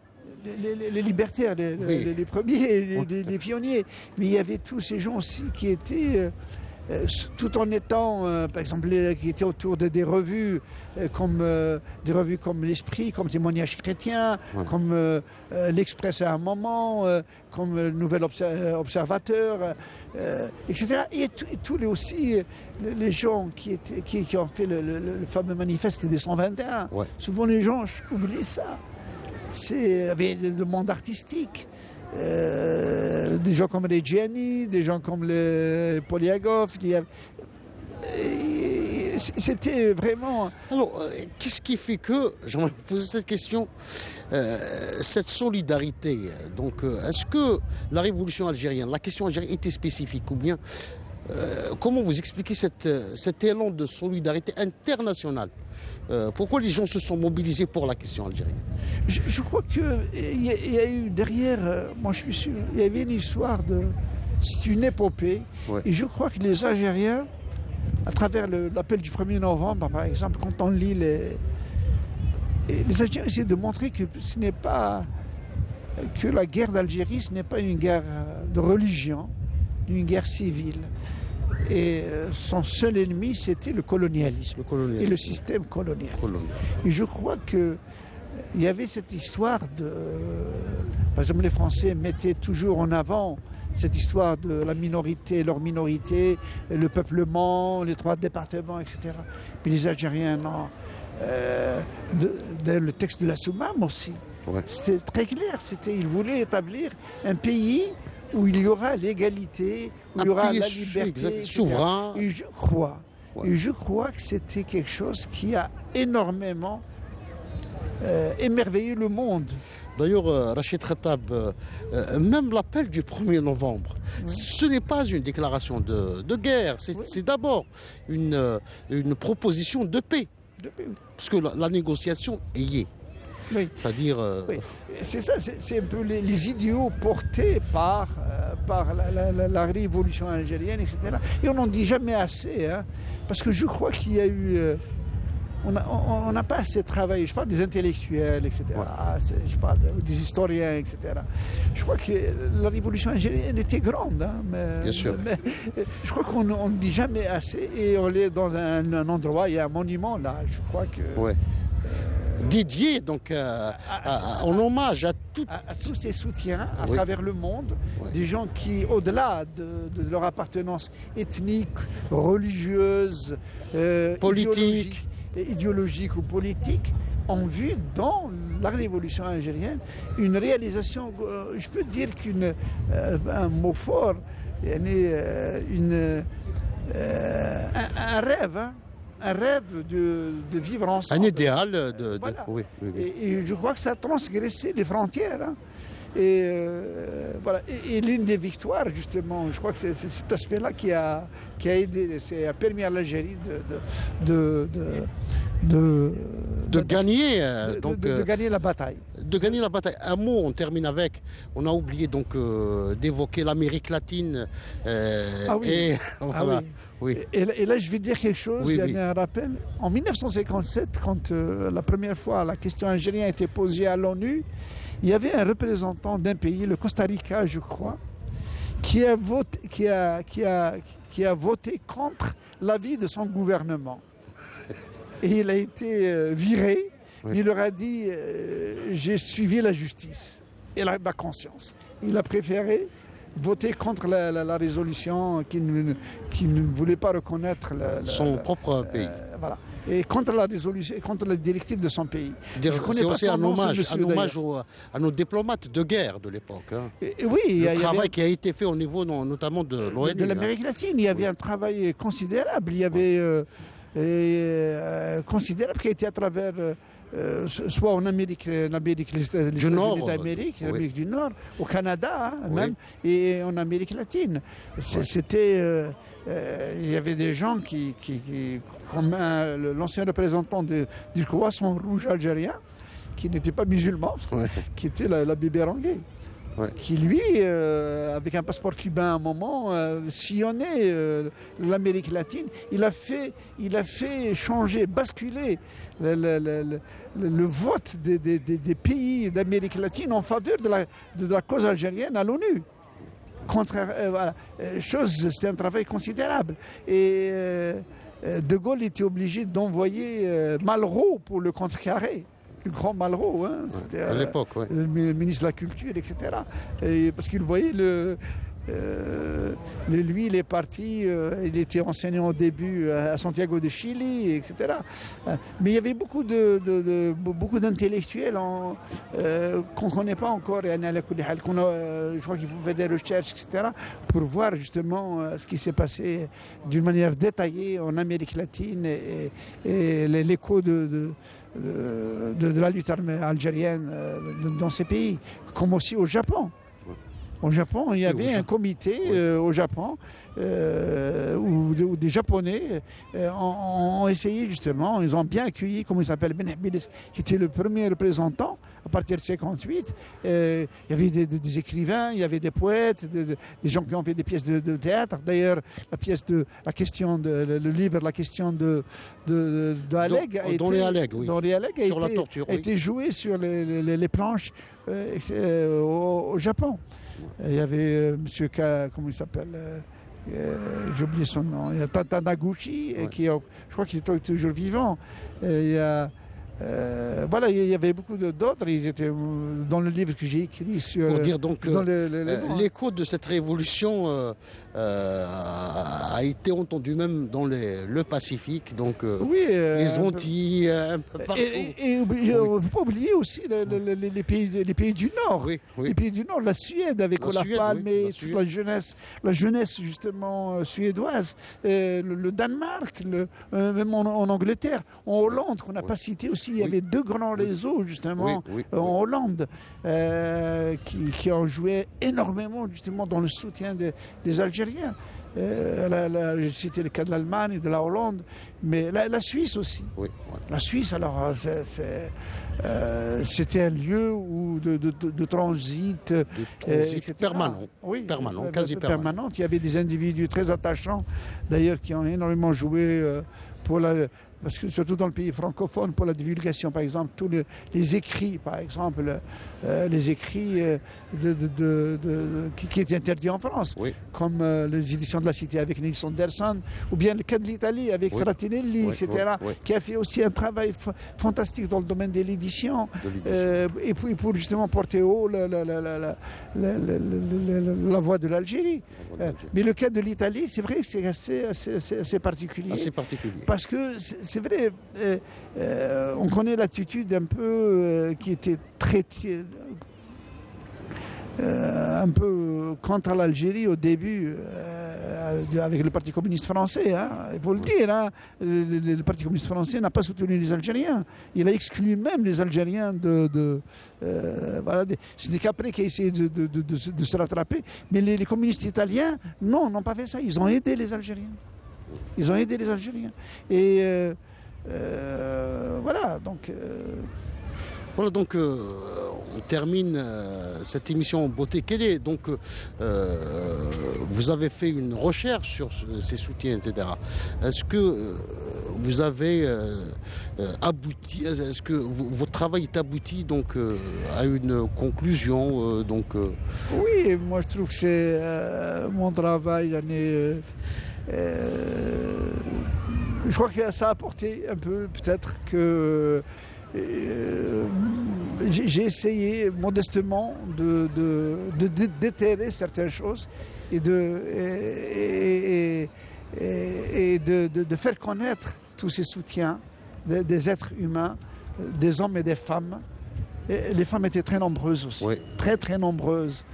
S11: Les libertaires, les premiers, les pionniers, mais il y avait tous ces gens aussi qui étaient tout en étant, par exemple, qui étaient autour des revues, comme l'Esprit, comme Témoignage chrétien, comme l'Express à un moment, comme le Nouvel Observateur, etc. Et tous les gens qui ont fait le fameux manifeste des 121. Souvent les gens oublient ça. C'est avec le monde artistique. Des gens comme les Gianni, des gens comme les Poliagov. C'était vraiment...
S10: Alors, qu'est-ce qui fait que, j'aimerais poser cette question, cette solidarité, donc est-ce que la révolution algérienne, la question algérienne était spécifique ou bien comment vous expliquez cet élan de solidarité internationale? Pourquoi les gens se sont mobilisés pour la question algérienne?
S11: Je crois qu'il y a eu derrière, moi je suis sûr, il y avait une histoire c'est une épopée. Et je crois que les Algériens, à travers l'appel du 1er novembre, par exemple, quand on lit les Algériens essaient de montrer que ce n'est pas que la guerre d'Algérie, ce n'est pas une guerre de religion, une guerre civile. Et son seul ennemi, c'était le colonialisme et le système colonial. Et je crois qu'il y avait cette histoire par exemple, les Français mettaient toujours en avant cette histoire de la minorité, leur minorité, le peuplement, les 3 départements, etc. Puis les Algériens, non. Le texte de la Soumam aussi. C'était très clair. Ils voulaient établir un pays où il y aura l'égalité, où il y aura la liberté,
S10: souverain.
S11: Et je crois que c'était quelque chose qui a énormément émerveillé le monde.
S10: D'ailleurs, Rachid Khattab, même l'appel du 1er novembre, ce n'est pas une déclaration de guerre, c'est d'abord une proposition de paix. Parce que la négociation y est. C'est-à-dire...
S11: C'est ça, c'est un peu les idéaux portés par la révolution algérienne, etc. Et on n'en dit jamais assez, hein, parce que je crois qu'il y a eu... on n'a pas assez travaillé. Je parle des intellectuels, etc. Je parle des historiens, etc. Je crois que la révolution algérienne était grande, hein,
S10: bien sûr.
S11: Mais je crois qu'on ne dit jamais assez. Et on est dans un endroit, il y a un monument là. Je crois que...
S10: dédié donc en hommage à
S11: tous ces soutiens à travers le monde, des gens qui, au-delà de leur appartenance ethnique, religieuse,
S10: politique,
S11: idéologique ou politique, ont vu dans la révolution algérienne une réalisation, je peux dire un mot fort, un rêve, hein, un rêve de vivre ensemble.
S10: Un idéal
S11: voilà.
S10: Oui.
S11: Et je crois que ça a transgressé les frontières. Hein. Voilà. Et l'une des victoires, justement, je crois que c'est cet aspect-là qui a aidé, a permis à l'Algérie de
S10: gagner,
S11: de gagner la bataille.
S10: De gagner la bataille. Un mot, on termine avec. On a oublié donc d'évoquer l'Amérique latine.
S11: Oui.
S10: Voilà. Oui.
S11: Et là, je vais dire quelque chose. Il y a un rappel. En 1957, quand la première fois la question algérienne a été posée à l'ONU, il y avait un représentant d'un pays, le Costa Rica, je crois, qui a voté contre l'avis de son gouvernement. Et il a été viré. Il leur a dit j'ai suivi la justice et la conscience. Il a préféré voter contre la résolution qui ne voulait pas reconnaître
S10: son propre pays.
S11: Voilà. Et contre la résolution, contre la directive de son pays.
S10: C'est aussi un hommage à nos diplomates de guerre de l'époque. Hein.
S11: Oui,
S10: le travail qui a été fait au niveau notamment de l'ONU.
S11: De l'Amérique latine, il y avait un travail considérable. Il y avait considérable qui a été à travers soit en Amérique, les États-Unis d'Amérique, l'Amérique du Nord, au Canada même, et en Amérique latine. C'était il y avait des gens qui comme l'ancien représentant du Croissant Rouge algérien, qui n'était pas musulman, qui était l'abbé Béranguer, qui lui, avec un passeport cubain à un moment, sillonnait l'Amérique latine. Il a fait changer, basculer le vote des pays d'Amérique latine en faveur de la cause algérienne à l'ONU. Voilà. C'était un travail considérable. Et De Gaulle était obligé d'envoyer Malraux pour le contrecarrer. Le grand Malraux, hein, c'était
S10: à l'époque,
S11: le ministre de la Culture, etc. Parce qu'il voyait lui, il est parti, il était enseignant au début à Santiago de Chili, etc. Mais il y avait beaucoup d'intellectuels qu'on ne connaît pas encore. Je crois qu'il faut faire des recherches, etc. pour voir justement ce qui s'est passé d'une manière détaillée en Amérique latine et l'écho de la lutte algérienne dans ces pays, comme aussi au Japon. Au Japon, il y avait un comité au Japon où des Japonais ont essayé justement, ils ont bien accueilli, comme il s'appelle, Ben Hbilis, qui était le premier représentant à partir de 1958. Il y avait des écrivains, il y avait des poètes, des gens qui ont fait des pièces de théâtre. D'ailleurs, le livre La question de Haleg a été joué sur les planches au Japon. Il y avait monsieur comment il s'appelle, j'ai oublié son nom, il y a Tanaguchi, je crois qu'il est toujours vivant. Il y a voilà, il y avait beaucoup d'autres, ils étaient dans le livre que j'ai écrit sur...
S10: Pour dire donc l'écho de cette révolution a été entendu même dans le Pacifique, donc les Antilles, un peu partout.
S11: Et il ne faut pas oublier aussi les pays du Nord. Les pays du Nord, la Suède avec Olof Palme et toute la jeunesse justement suédoise, le Danemark, même en Angleterre, en Hollande, qu'on n'a pas cité aussi. Il y avait deux grands réseaux justement en Hollande qui ont joué énormément justement dans le soutien des Algériens. J'ai cité le cas de l'Allemagne et de la Hollande, mais la Suisse aussi. La Suisse, alors, c'était un lieu de transit,
S10: permanent. Quasi permanent.
S11: Il y avait des individus très attachants, d'ailleurs, qui ont énormément joué pour parce que surtout dans le pays francophone, pour la divulgation, par exemple, tous les écrits, par exemple, les écrits qui étaient interdits en France, comme les éditions de la Cité avec Nils Anderson, ou bien le cas de l'Italie avec Fratinelli, etc., qui a fait aussi un travail fantastique dans le domaine de l'édition, et puis pour justement porter haut la voix de l'Algérie. Mais le cas de l'Italie, c'est vrai que c'est assez particulier. parce que c'est vrai, on connaît l'attitude un peu qui était très un peu contre l'Algérie au début, avec le Parti communiste français. Hein, il faut le dire, hein, le Parti communiste français n'a pas soutenu les Algériens. Il a exclu même les Algériens voilà, ce n'est qu'après qu'il a essayé de se rattraper. Mais les communistes italiens, non, n'ont pas fait ça. Ils ont aidé les Algériens. Ils ont aidé les Algériens. Et voilà, donc...
S10: Voilà, donc on termine cette émission en beauté. Vous avez fait une recherche sur ces soutiens, etc. Est-ce que vous avez abouti, est-ce que votre travail est abouti donc à une conclusion
S11: Oui, moi je trouve que c'est mon travail. Je crois que ça a apporté un peu, peut-être que j'ai essayé modestement de déterrer certaines choses et de faire connaître tous ces soutiens des êtres humains, des hommes et des femmes. Et les femmes étaient très nombreuses aussi, oui. Très nombreuses,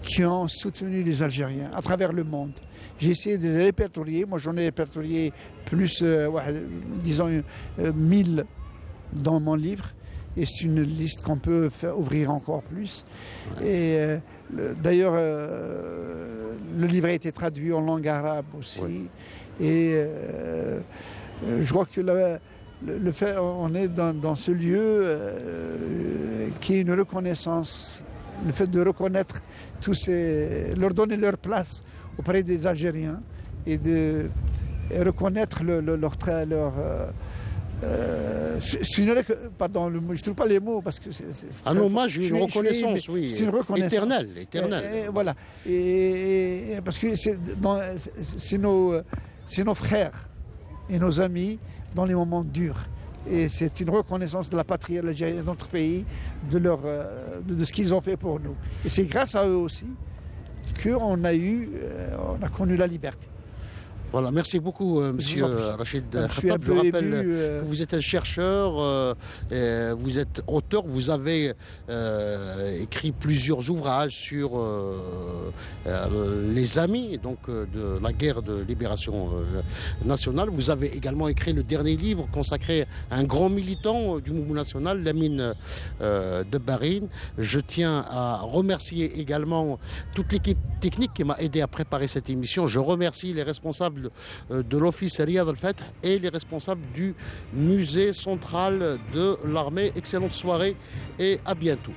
S11: qui ont soutenu les Algériens à travers le monde. J'ai essayé de les répertorier. Moi, j'en ai répertorié plus, disons, 1000 dans mon livre. Et c'est une liste qu'on peut ouvrir encore plus. Et d'ailleurs, le livre a été traduit en langue arabe aussi. Oui. Et je crois que le fait, on est dans ce lieu qui est une reconnaissance. Le fait de reconnaître leur donner leur place auprès des Algériens et de reconnaître leur pardon, je ne trouve pas les mots parce que c'est
S10: un hommage, une reconnaissance, oui.
S11: C'est une reconnaissance
S10: éternelle.
S11: Voilà. Et parce que c'est nos frères et nos amis dans les moments durs. Et c'est une reconnaissance de la patrie algérienne, de notre pays, de ce qu'ils ont fait pour nous. Et c'est grâce à eux aussi qu'on a connu la liberté.
S10: Voilà, merci beaucoup, monsieur Rachid Khattab. Je rappelle que vous êtes un chercheur, vous êtes auteur, vous avez écrit plusieurs ouvrages sur les amis donc, de la guerre de libération nationale. Vous avez également écrit le dernier livre consacré à un grand militant du mouvement national, Lamine Debarine. Je tiens à remercier également toute l'équipe technique qui m'a aidé à préparer cette émission. Je remercie les responsables de l'office Riyad al-Fath et les responsables du musée central de l'armée. Excellente soirée et à bientôt.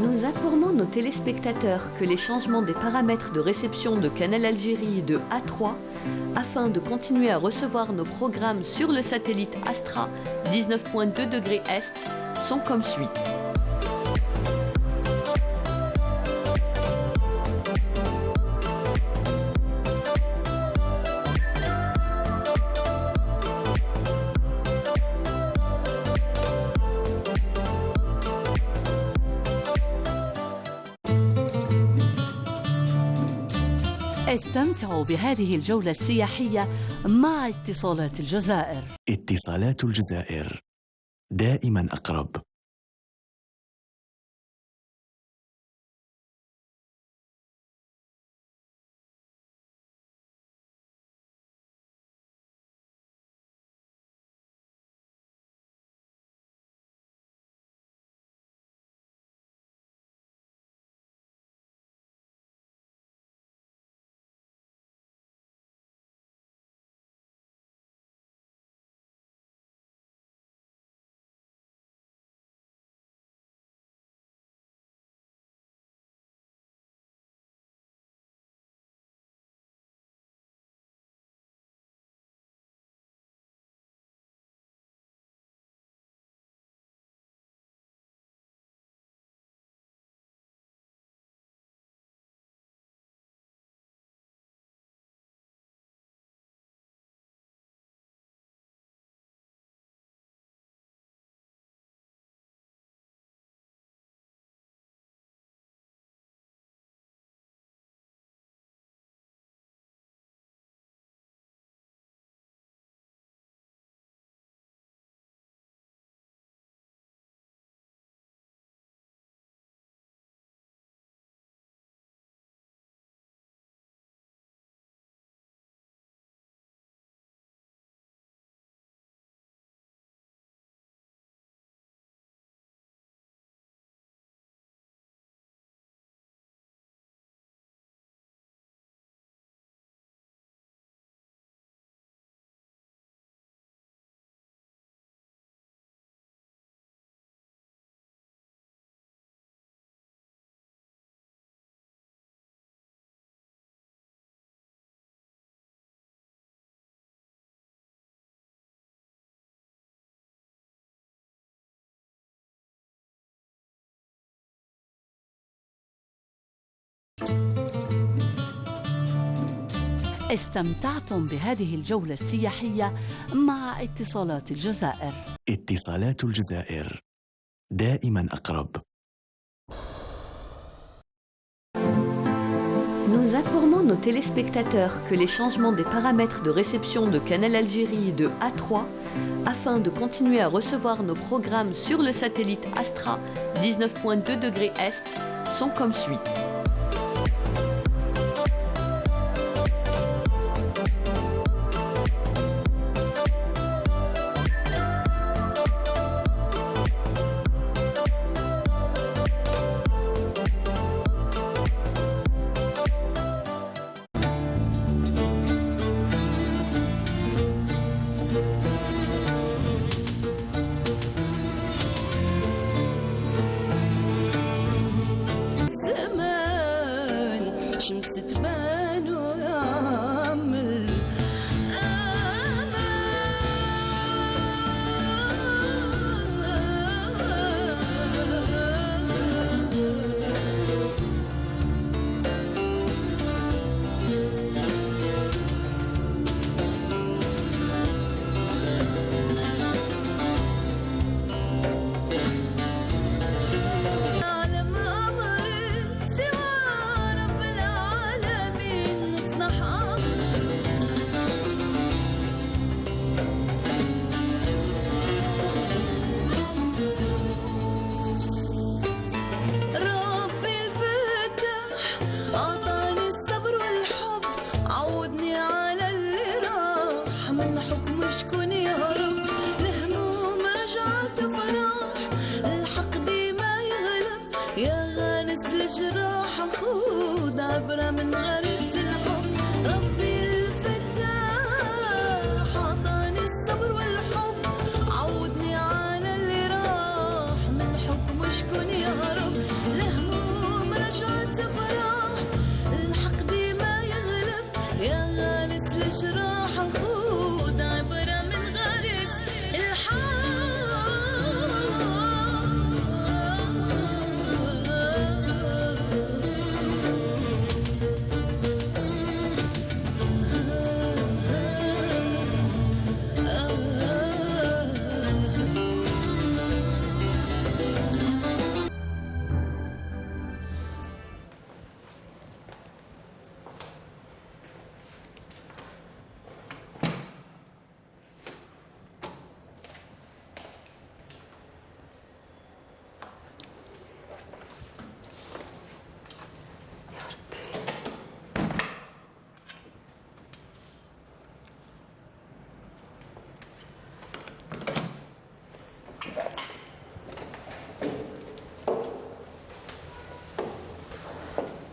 S9: Nous informons nos téléspectateurs que les changements des paramètres de réception de Canal Algérie de A3 afin de continuer à recevoir nos programmes sur le satellite Astra 19.2 degrés Est sont comme suit.
S12: استمتعوا بهذه الجولة السياحية مع اتصالات الجزائر.
S13: اتصالات الجزائر دائما أقرب.
S12: استمتعتم بهذه الجولة السياحية مع اتصالات الجزائر.
S13: اتصالات الجزائر دائما أقرب.
S9: Nous informons nos téléspectateurs que les changements des paramètres de réception de Canal Algérie de A3 afin de continuer à recevoir nos programmes sur le satellite Astra 19.2 degrés Est sont comme suit.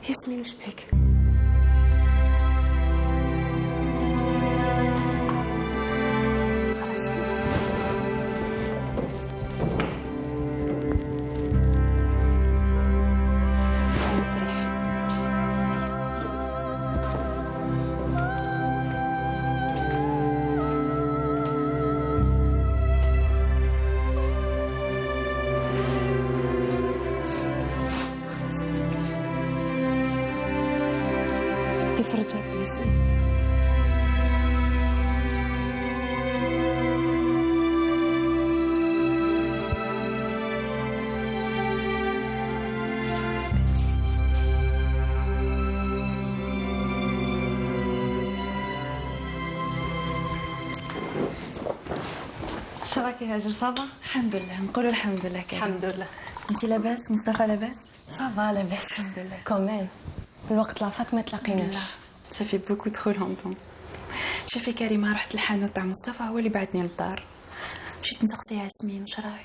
S14: ياسمين وش بك؟ يفرج ربي يسلمك.
S15: شراكي هاجر صافا؟
S14: الحمد لله، نقولوا الحمد لله كده.
S15: الحمد لله.
S14: انت لاباس؟ مصطفى لاباس؟
S15: صافا لاباس
S14: الحمد لله.
S15: كمان الوقت لافاك ما تلاقيناش.
S14: صافي بوكو ترو لونطون. شوفي كريمه، رحت للحانوت تاع مصطفى، هو اللي بعثني للدار. مشيت نسقسي ياسمين واش راهي؟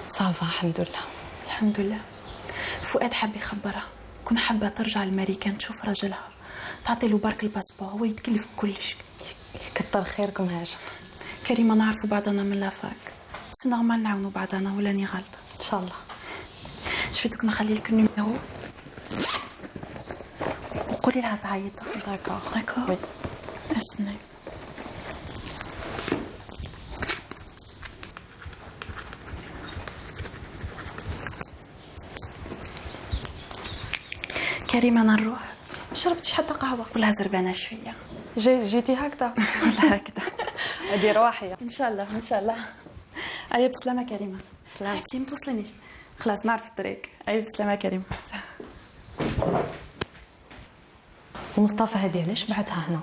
S15: صافا الحمد لله.
S14: الحمد لله. فؤاد حب يخبرها، كون حابه ترجع للماريكان تشوف راجلها، تعطي له برك الباسبور، هو يتكلف بكلش.
S15: كتر خيركم هاجر.
S14: كريمه نعرفوا بعضنا من لافاك، بس نورمال نعاونوا بعضنا، ولا اني غلطه؟
S15: ان شاء الله.
S14: شفيتك نخلي لك النيميرو، قولي لها تعيط.
S15: داكور
S14: داكور. استنى. كريمة أنا نروح.
S15: ما شربتش حتى قهوة
S14: والله زربانة شوية.
S15: جيتي هكذا.
S14: والله هكذا.
S15: هذه رواحية.
S14: إن شاء الله إن شاء الله. أيوة بسلامة كريمة.
S15: سلام.
S14: حبسي ما توصلنيش. خلاص نعرف الطريق. أيوة بسلامة كريمة.
S15: ومصطفى هذه علاش بعتها هنا؟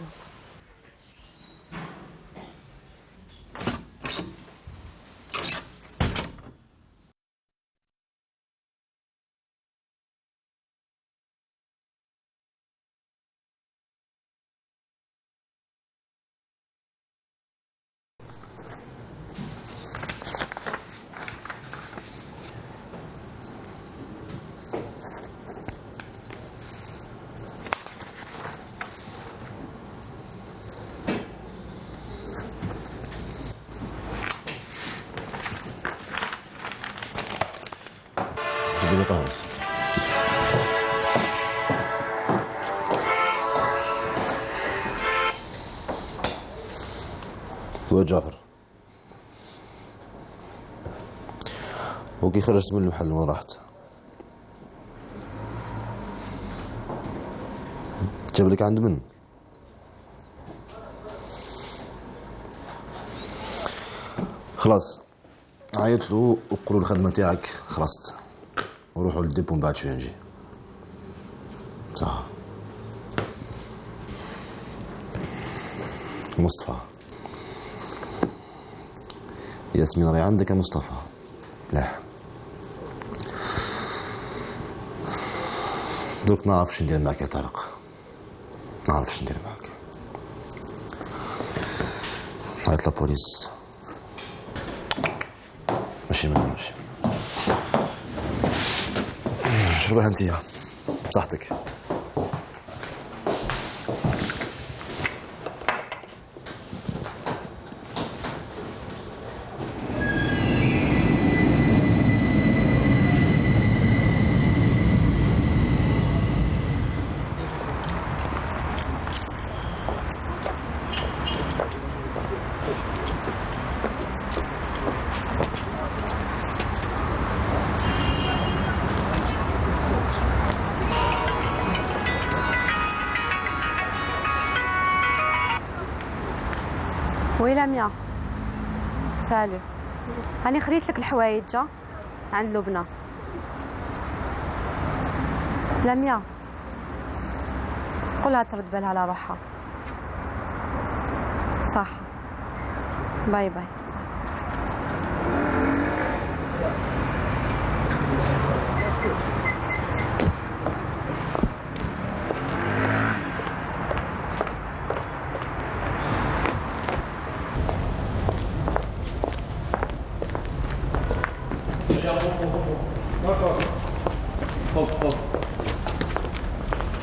S16: جيب لي قهوة. هو جعفر وكي خرجت من المحل وين رحت؟ جاب لك عند من؟ خلاص عيط له وقولوا الخدمة تاعك خلصت وروحوا للديب ومن بعد شوية نجي. صح. مصطفى ياسمين راهي عندك يا مصطفى. مليح درك نعرف شو ندير معك يا طارق. نعرف شو ندير معك. عيط لابوليس. ماشي منها ماشي منها. شربها انتيا بصحتك.
S17: وي لميا سالو هاني خريت لك الحوايج عند لبنى. لميا قولها ترد بالها على روحها. صح باي باي.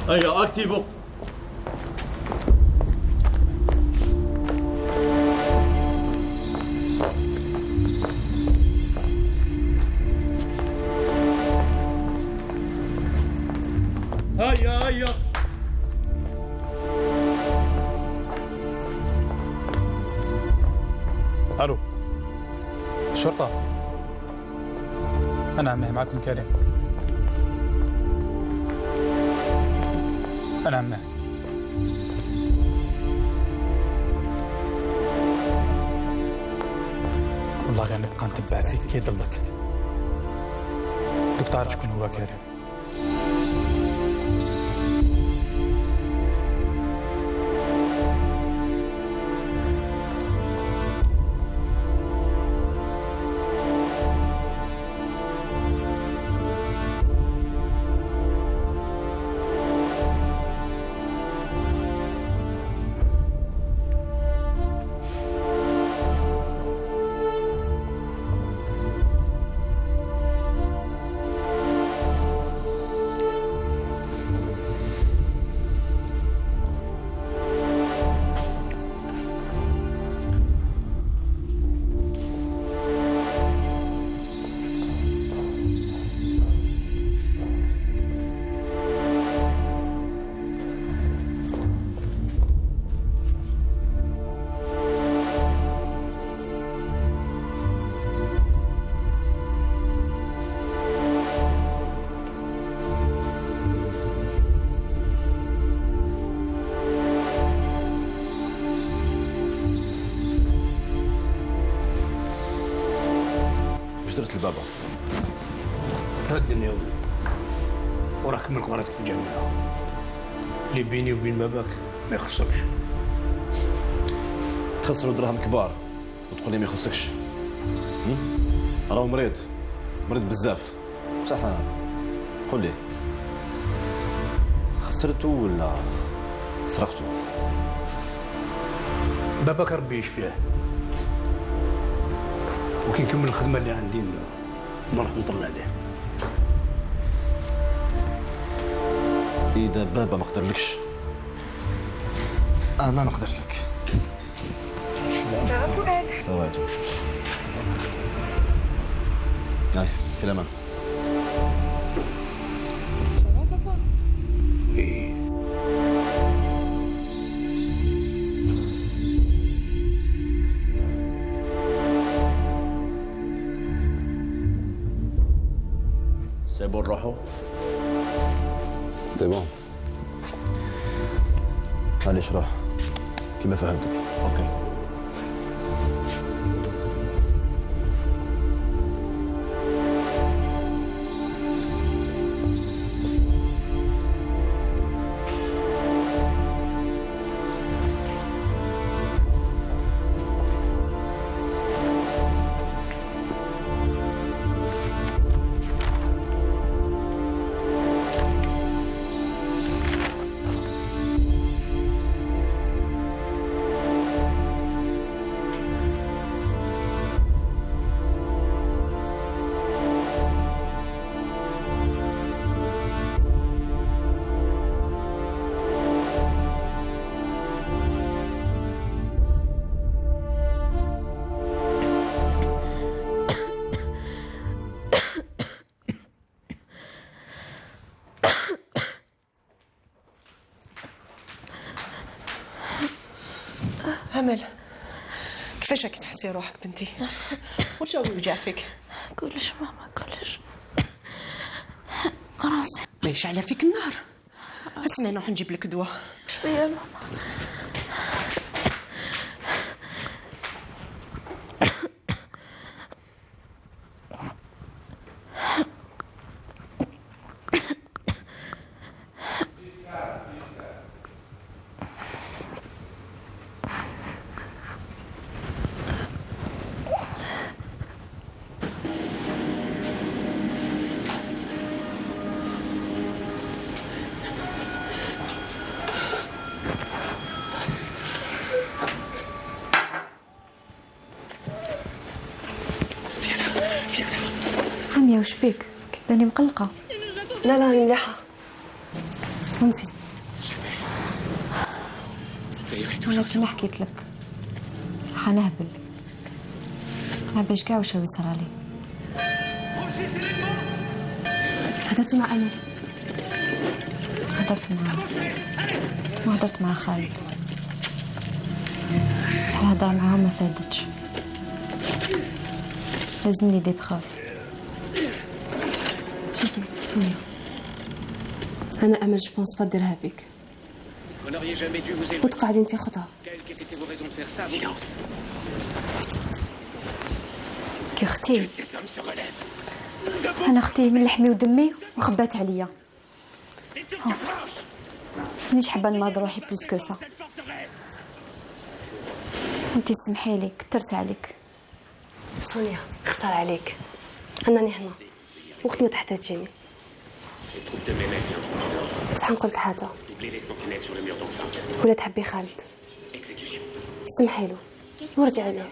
S18: Allez, activo. هيا هيا.
S24: الو الشرطة. أنا عمي معكم كريم. أنا عمي. والله غير نبقى نتبع فيك كي يضلك. دوك تعرف شكون هو كريم.
S16: درت البابا؟
S19: هدني يا ولد، وراك من قراتك في الجامعة، اللي بيني وبين باباك ما يخصكش.
S16: تخسروا دراهم كبار وتقول لي ما يخصكش. راهو مريض بزاف، بصح قول لي خسرته ولا سرقته؟
S19: باباك ربي يشفيه، وكي نكمل الخدمة اللي عندي نروح نطلع عليه.
S16: إذا بابا ما قدرلكش أنا نقدر لك. سويته. هاي في الأمان. C'est bon نروحو؟ C'est bon. معليش روح كيما فهمتك. اوكي.
S20: أمل، كيفاش راكي تحسي روحك بنتي؟ واش يوجع فيك؟
S15: كلش ماما كلش راسي.
S20: ليش على فيك النار؟ اسنى نروح نجيب لك دواء.
S15: شوية ماما.
S7: رامية وش بيك؟ كتباني مقلقة.
S15: لا راني مليحة.
S7: وانتي؟ أنا كيما حكيت لك حنهبل ما باش كاع وش يصير علي. هدرت مع أمل، هدرت معاه وهدرت مع خالد، بصح الهضرة معاهم ما فادتش. لازم لي دي بخاف. شوفي سونيا، أنا أمل جو بونس با ديرها بيك وتقعدي انتي خطها. كي اختي، أنا اختي من لحمي ودمي وخبات عليا. مانيش حابة نمرض روحي بلوس كو سا. انتي سمحيلي كترت عليك.
S15: سونيا خسر عليك، أنني هنا وقت ما تحتاجيني. بصح قلت حاجة، ولا تحبي خالد سمحي له ورجعي له.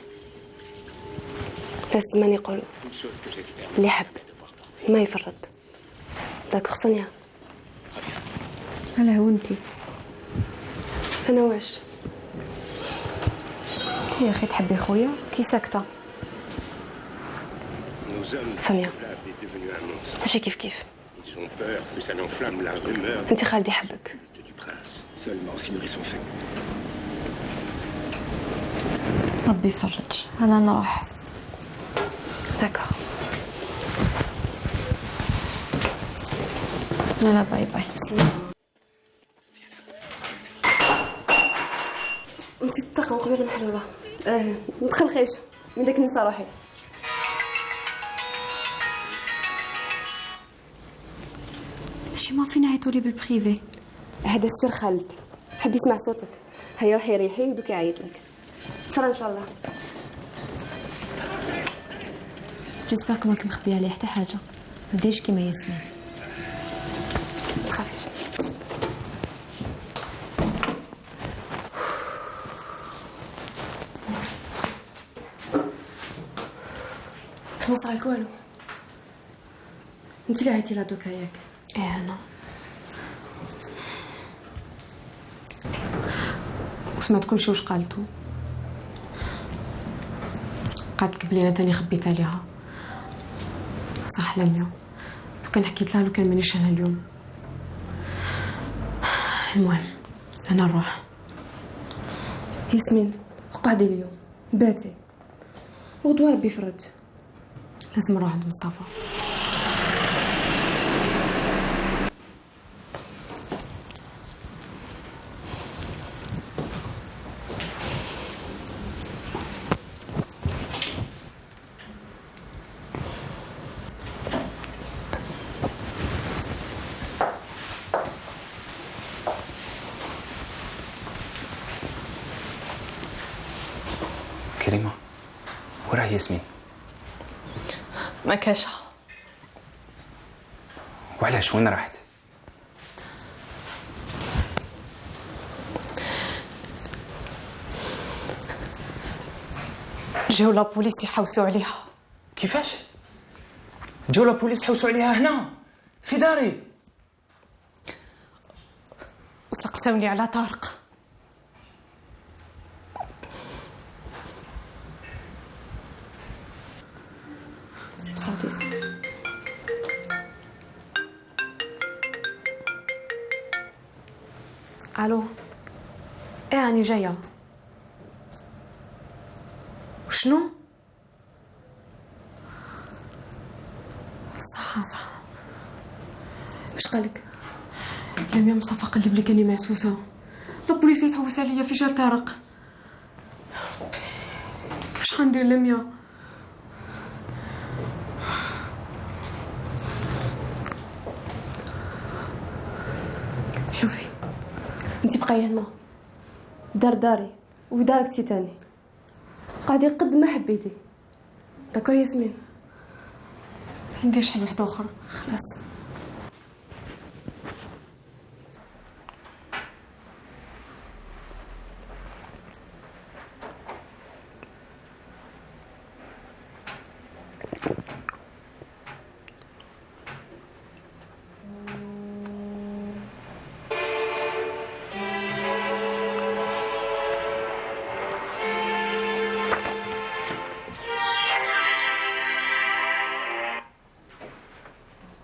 S15: لازم من يقول اللي يحب ما يفرط. داكوغ سونيا؟
S7: هلا هو انتي؟
S15: أنا واش؟
S7: انتي يا أخي تحبي خويا كي ساكتة.
S15: سونيا ماشي كيف كيف. انت خالد يحبك.
S7: ربي يفرج. انا نروح.
S15: داكوغ.
S7: يلا باي باي.
S15: نسيت الطاقم قبيله محلوله. ما تخلخيش من داك النساء روحي.
S17: كيما فينا هيتولي بالبريفي.
S15: هذا السر خالتي، حبي يسمع صوتك. هيا روحي ريحي ودوك يعيط لك. تفرج ان شاء الله.
S17: جيسبر ماك مخبيه عليه حتى حاجه، ما ديرش كيما ياسمين.
S15: تخافيش. ما صرالك والو. انت اللي عيطي لها دوكا ياك؟
S17: ايه انا. وسمعت كلشي واش قالتو؟ قالت لك بلي انا تاني خبيت عليها. صح لميا، لو كان حكيت لها لو كان مانيش هنا اليوم. المهم انا نروح.
S15: ياسمين قعدي اليوم باتي وغدوه ربي يفرج.
S17: لازم نروح عند مصطفى.
S1: كريمة وراه ياسمين؟
S14: ما كاشها.
S1: وعلاش وين راحت؟
S14: جاو لا بوليس يحوسوا عليها.
S1: كيفاش؟ جاو لا بوليس يحوسوا عليها هنا في داري؟
S14: وسقسوني على طارق.
S17: الو. ايه راني جايه. وشنو؟ صح. واش قالك؟ لميا مصطفى قلب لي كاني معسوسه. البوليس يتحوس عليا في جال طارق. كيفاش غندير لميا؟
S15: شوفي انت بقاي هنا داري ودارك تي تاني. قاعدي قد ما حبيتي. داكور ياسمين؟
S17: عندي شحال وحده اخرى.
S15: خلاص.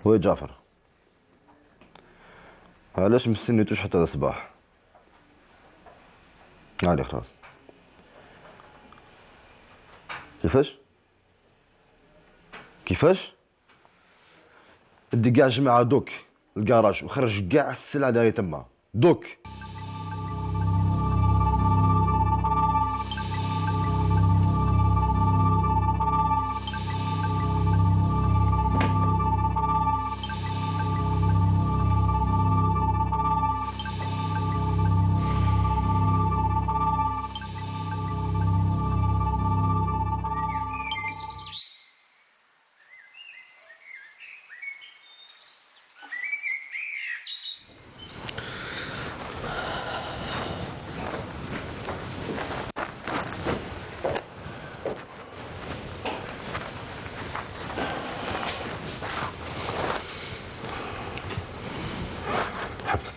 S16: وي جعفر، علاش مستنيتوش حتى الصباح؟ عادي خلاص. كيفاش؟ ادي كاع جماعة دوك الكراج وخرج كاع السلعة دايرة تما دوك.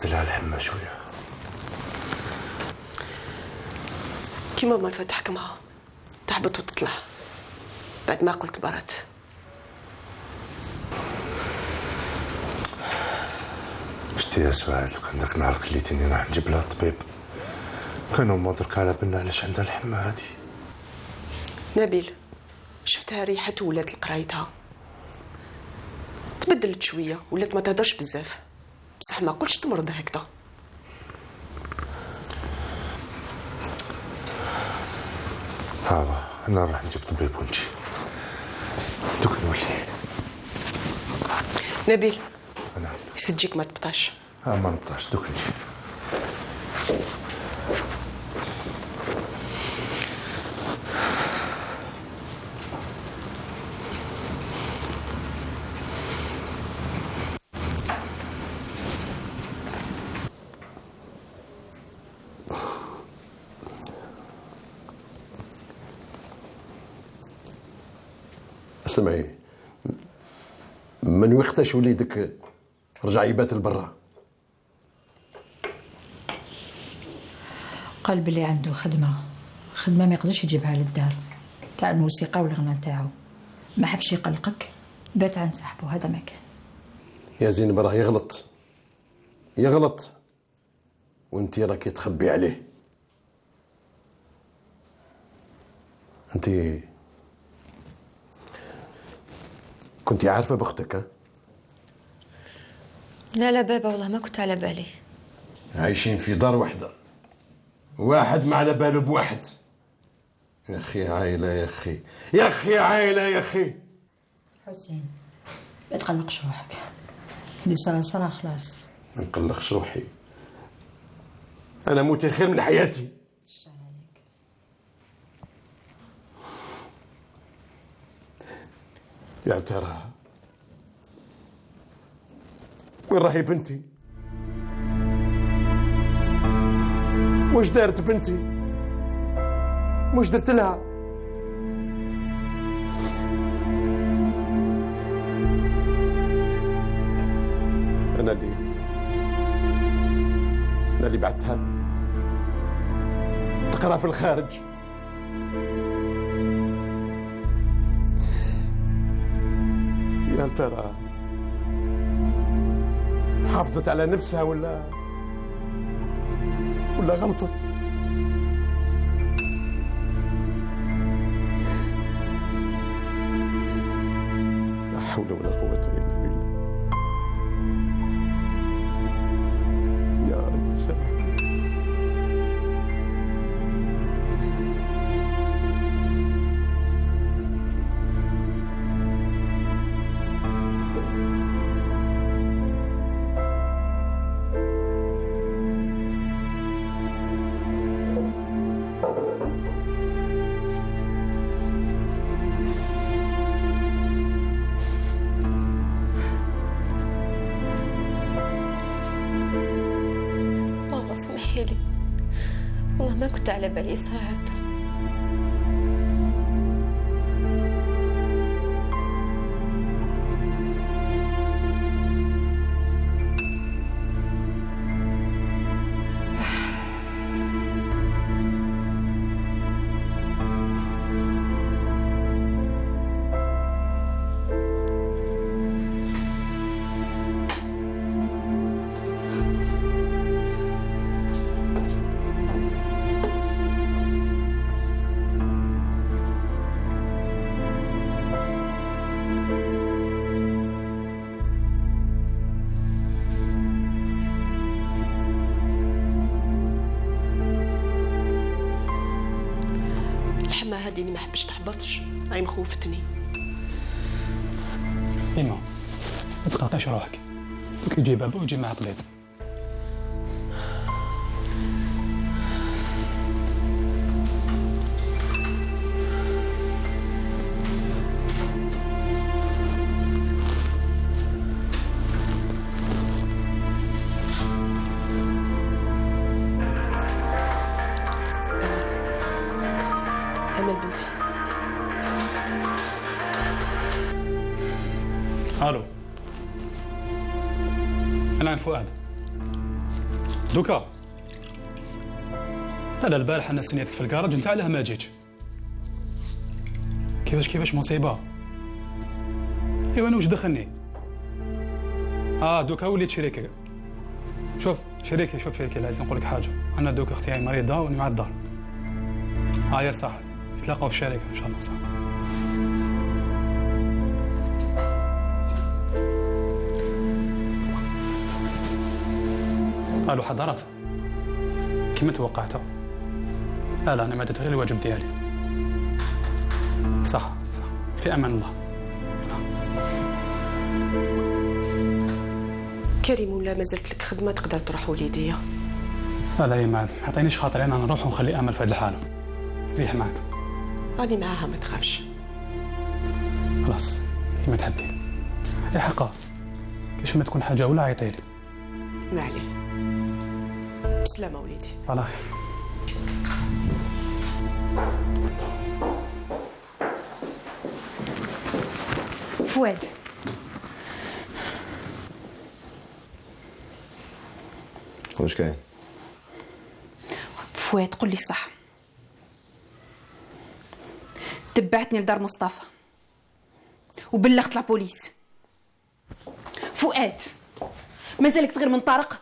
S1: لها الهمة شوية.
S20: كيما ما الفتح معها تحبط وتطلع بعد ما قلت برات.
S1: شتي يا سعاد لو كان داك النهار خليتيني راح نجيب لها طبيب كانوا ما درك على بالنا علاش عندها الحمى هادي.
S20: نبيل شفتها ريحت ولات لقرايتها تبدلت شويه ولات ما تهدرش بزاف بصح ما قلتش تمرض هكذا.
S1: انا راح نجيب طبيب ونجي دوك نولي.
S20: نبيل
S1: نعم.
S20: يسجيك ما تبطاش.
S1: ما نبطاش دوك نجي.
S2: سمعي، من وقتاش وليدك رجع يبات لبرا؟
S5: قال بلي عنده خدمة ما يقدرش يجيبها للدار تاع الموسيقى والغنى نتاعو. ما حبش يقلقك، بات عن صاحبه. هذا ما كان.
S2: يا زينب راه يغلط وانتي راكي تخبي عليه. انتي كنتي عارفة بأختك؟ ها؟
S21: لا بابا، والله ما كنت على بالي.
S2: عايشين في دار واحدة، واحد ما على باله بواحد. يا أخي عائلة، يا أخي عائلة.
S5: حسين ما تقلقش روحك، اللي صار خلاص.
S2: ما نقلقش روحي، أنا موتي خير من حياتي. يا ترى وين راهي بنتي؟ واش دارت بنتي؟ واش درت لها؟ أنا اللي بعتها تقرا في الخارج. يا ترى حافظت على نفسها ولا غلطت؟ لا حول ولا قوة إلا بالله. يا رب سامحني.
S21: والله ما كنت على بالي صراحة. الحمى هادي ما حبش تحبطش، هاي مخوفتني.
S24: ايما ما تقلقيش روحك، كي يجي بابا ويجي معاه طبيب.
S20: أمل بنتي.
S24: الو، انا عند فؤاد دوكا. لا البارح انا سنيتك في الكراج، انت علاه ما جيتش؟ كيفاش مصيبه؟ ايوا انا واش دخلني؟ دوكا وليت شريكي. شوف شريكي عايز نقول لك حاجه. انا دوكا اختي مريضه وني مع الدار. يا صاحبي نتلاقاو في الشركه ان شاء الله. صح. قالوا حضرات كما توقعت. لا انا ما درت غير الواجب ديالي. صح في امان الله.
S20: كريم ولا مازالت لك خدمه تقدر تروح وليديا؟
S24: لا يا معلم، ما عطينيش خاطري انا نروح ونخلي امل في هذه الحاله. ريح معك.
S20: راني معاها ما تخافش.
S24: خلاص كيما تحبي. يا حقا كاش ما تكون حاجه ولا عيطيلي.
S20: ما عليه. بسلامه وليدي.
S24: على خير.
S14: فؤاد،
S16: واش كاين؟
S14: فؤاد قول لي الصح. تبعتني لدار مصطفى وبلغت لابوليس. فؤاد مازالك تغير من طارق؟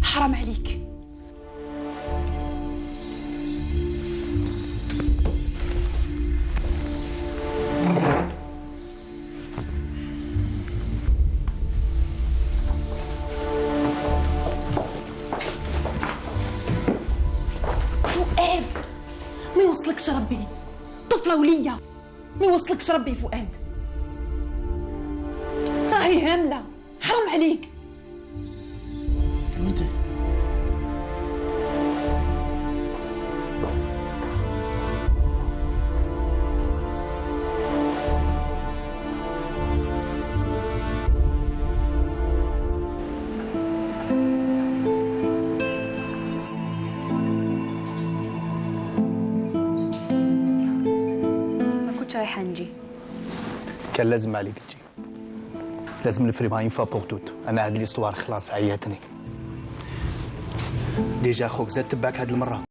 S14: حرام عليك. فؤاد ما يوصلكش ربي، طفلة ولية ما يوصلكش ربي. فؤاد راهي هاملة، حرام عليك.
S16: انت
S4: ما كنتش رايحة نجي.
S6: كان لازم عليك تجي، لازم نفريمها اون فوا بور توت. انا هاد ليستوار خلاص عياتني.
S8: ديجا خوك زاد تبعك هاد المره،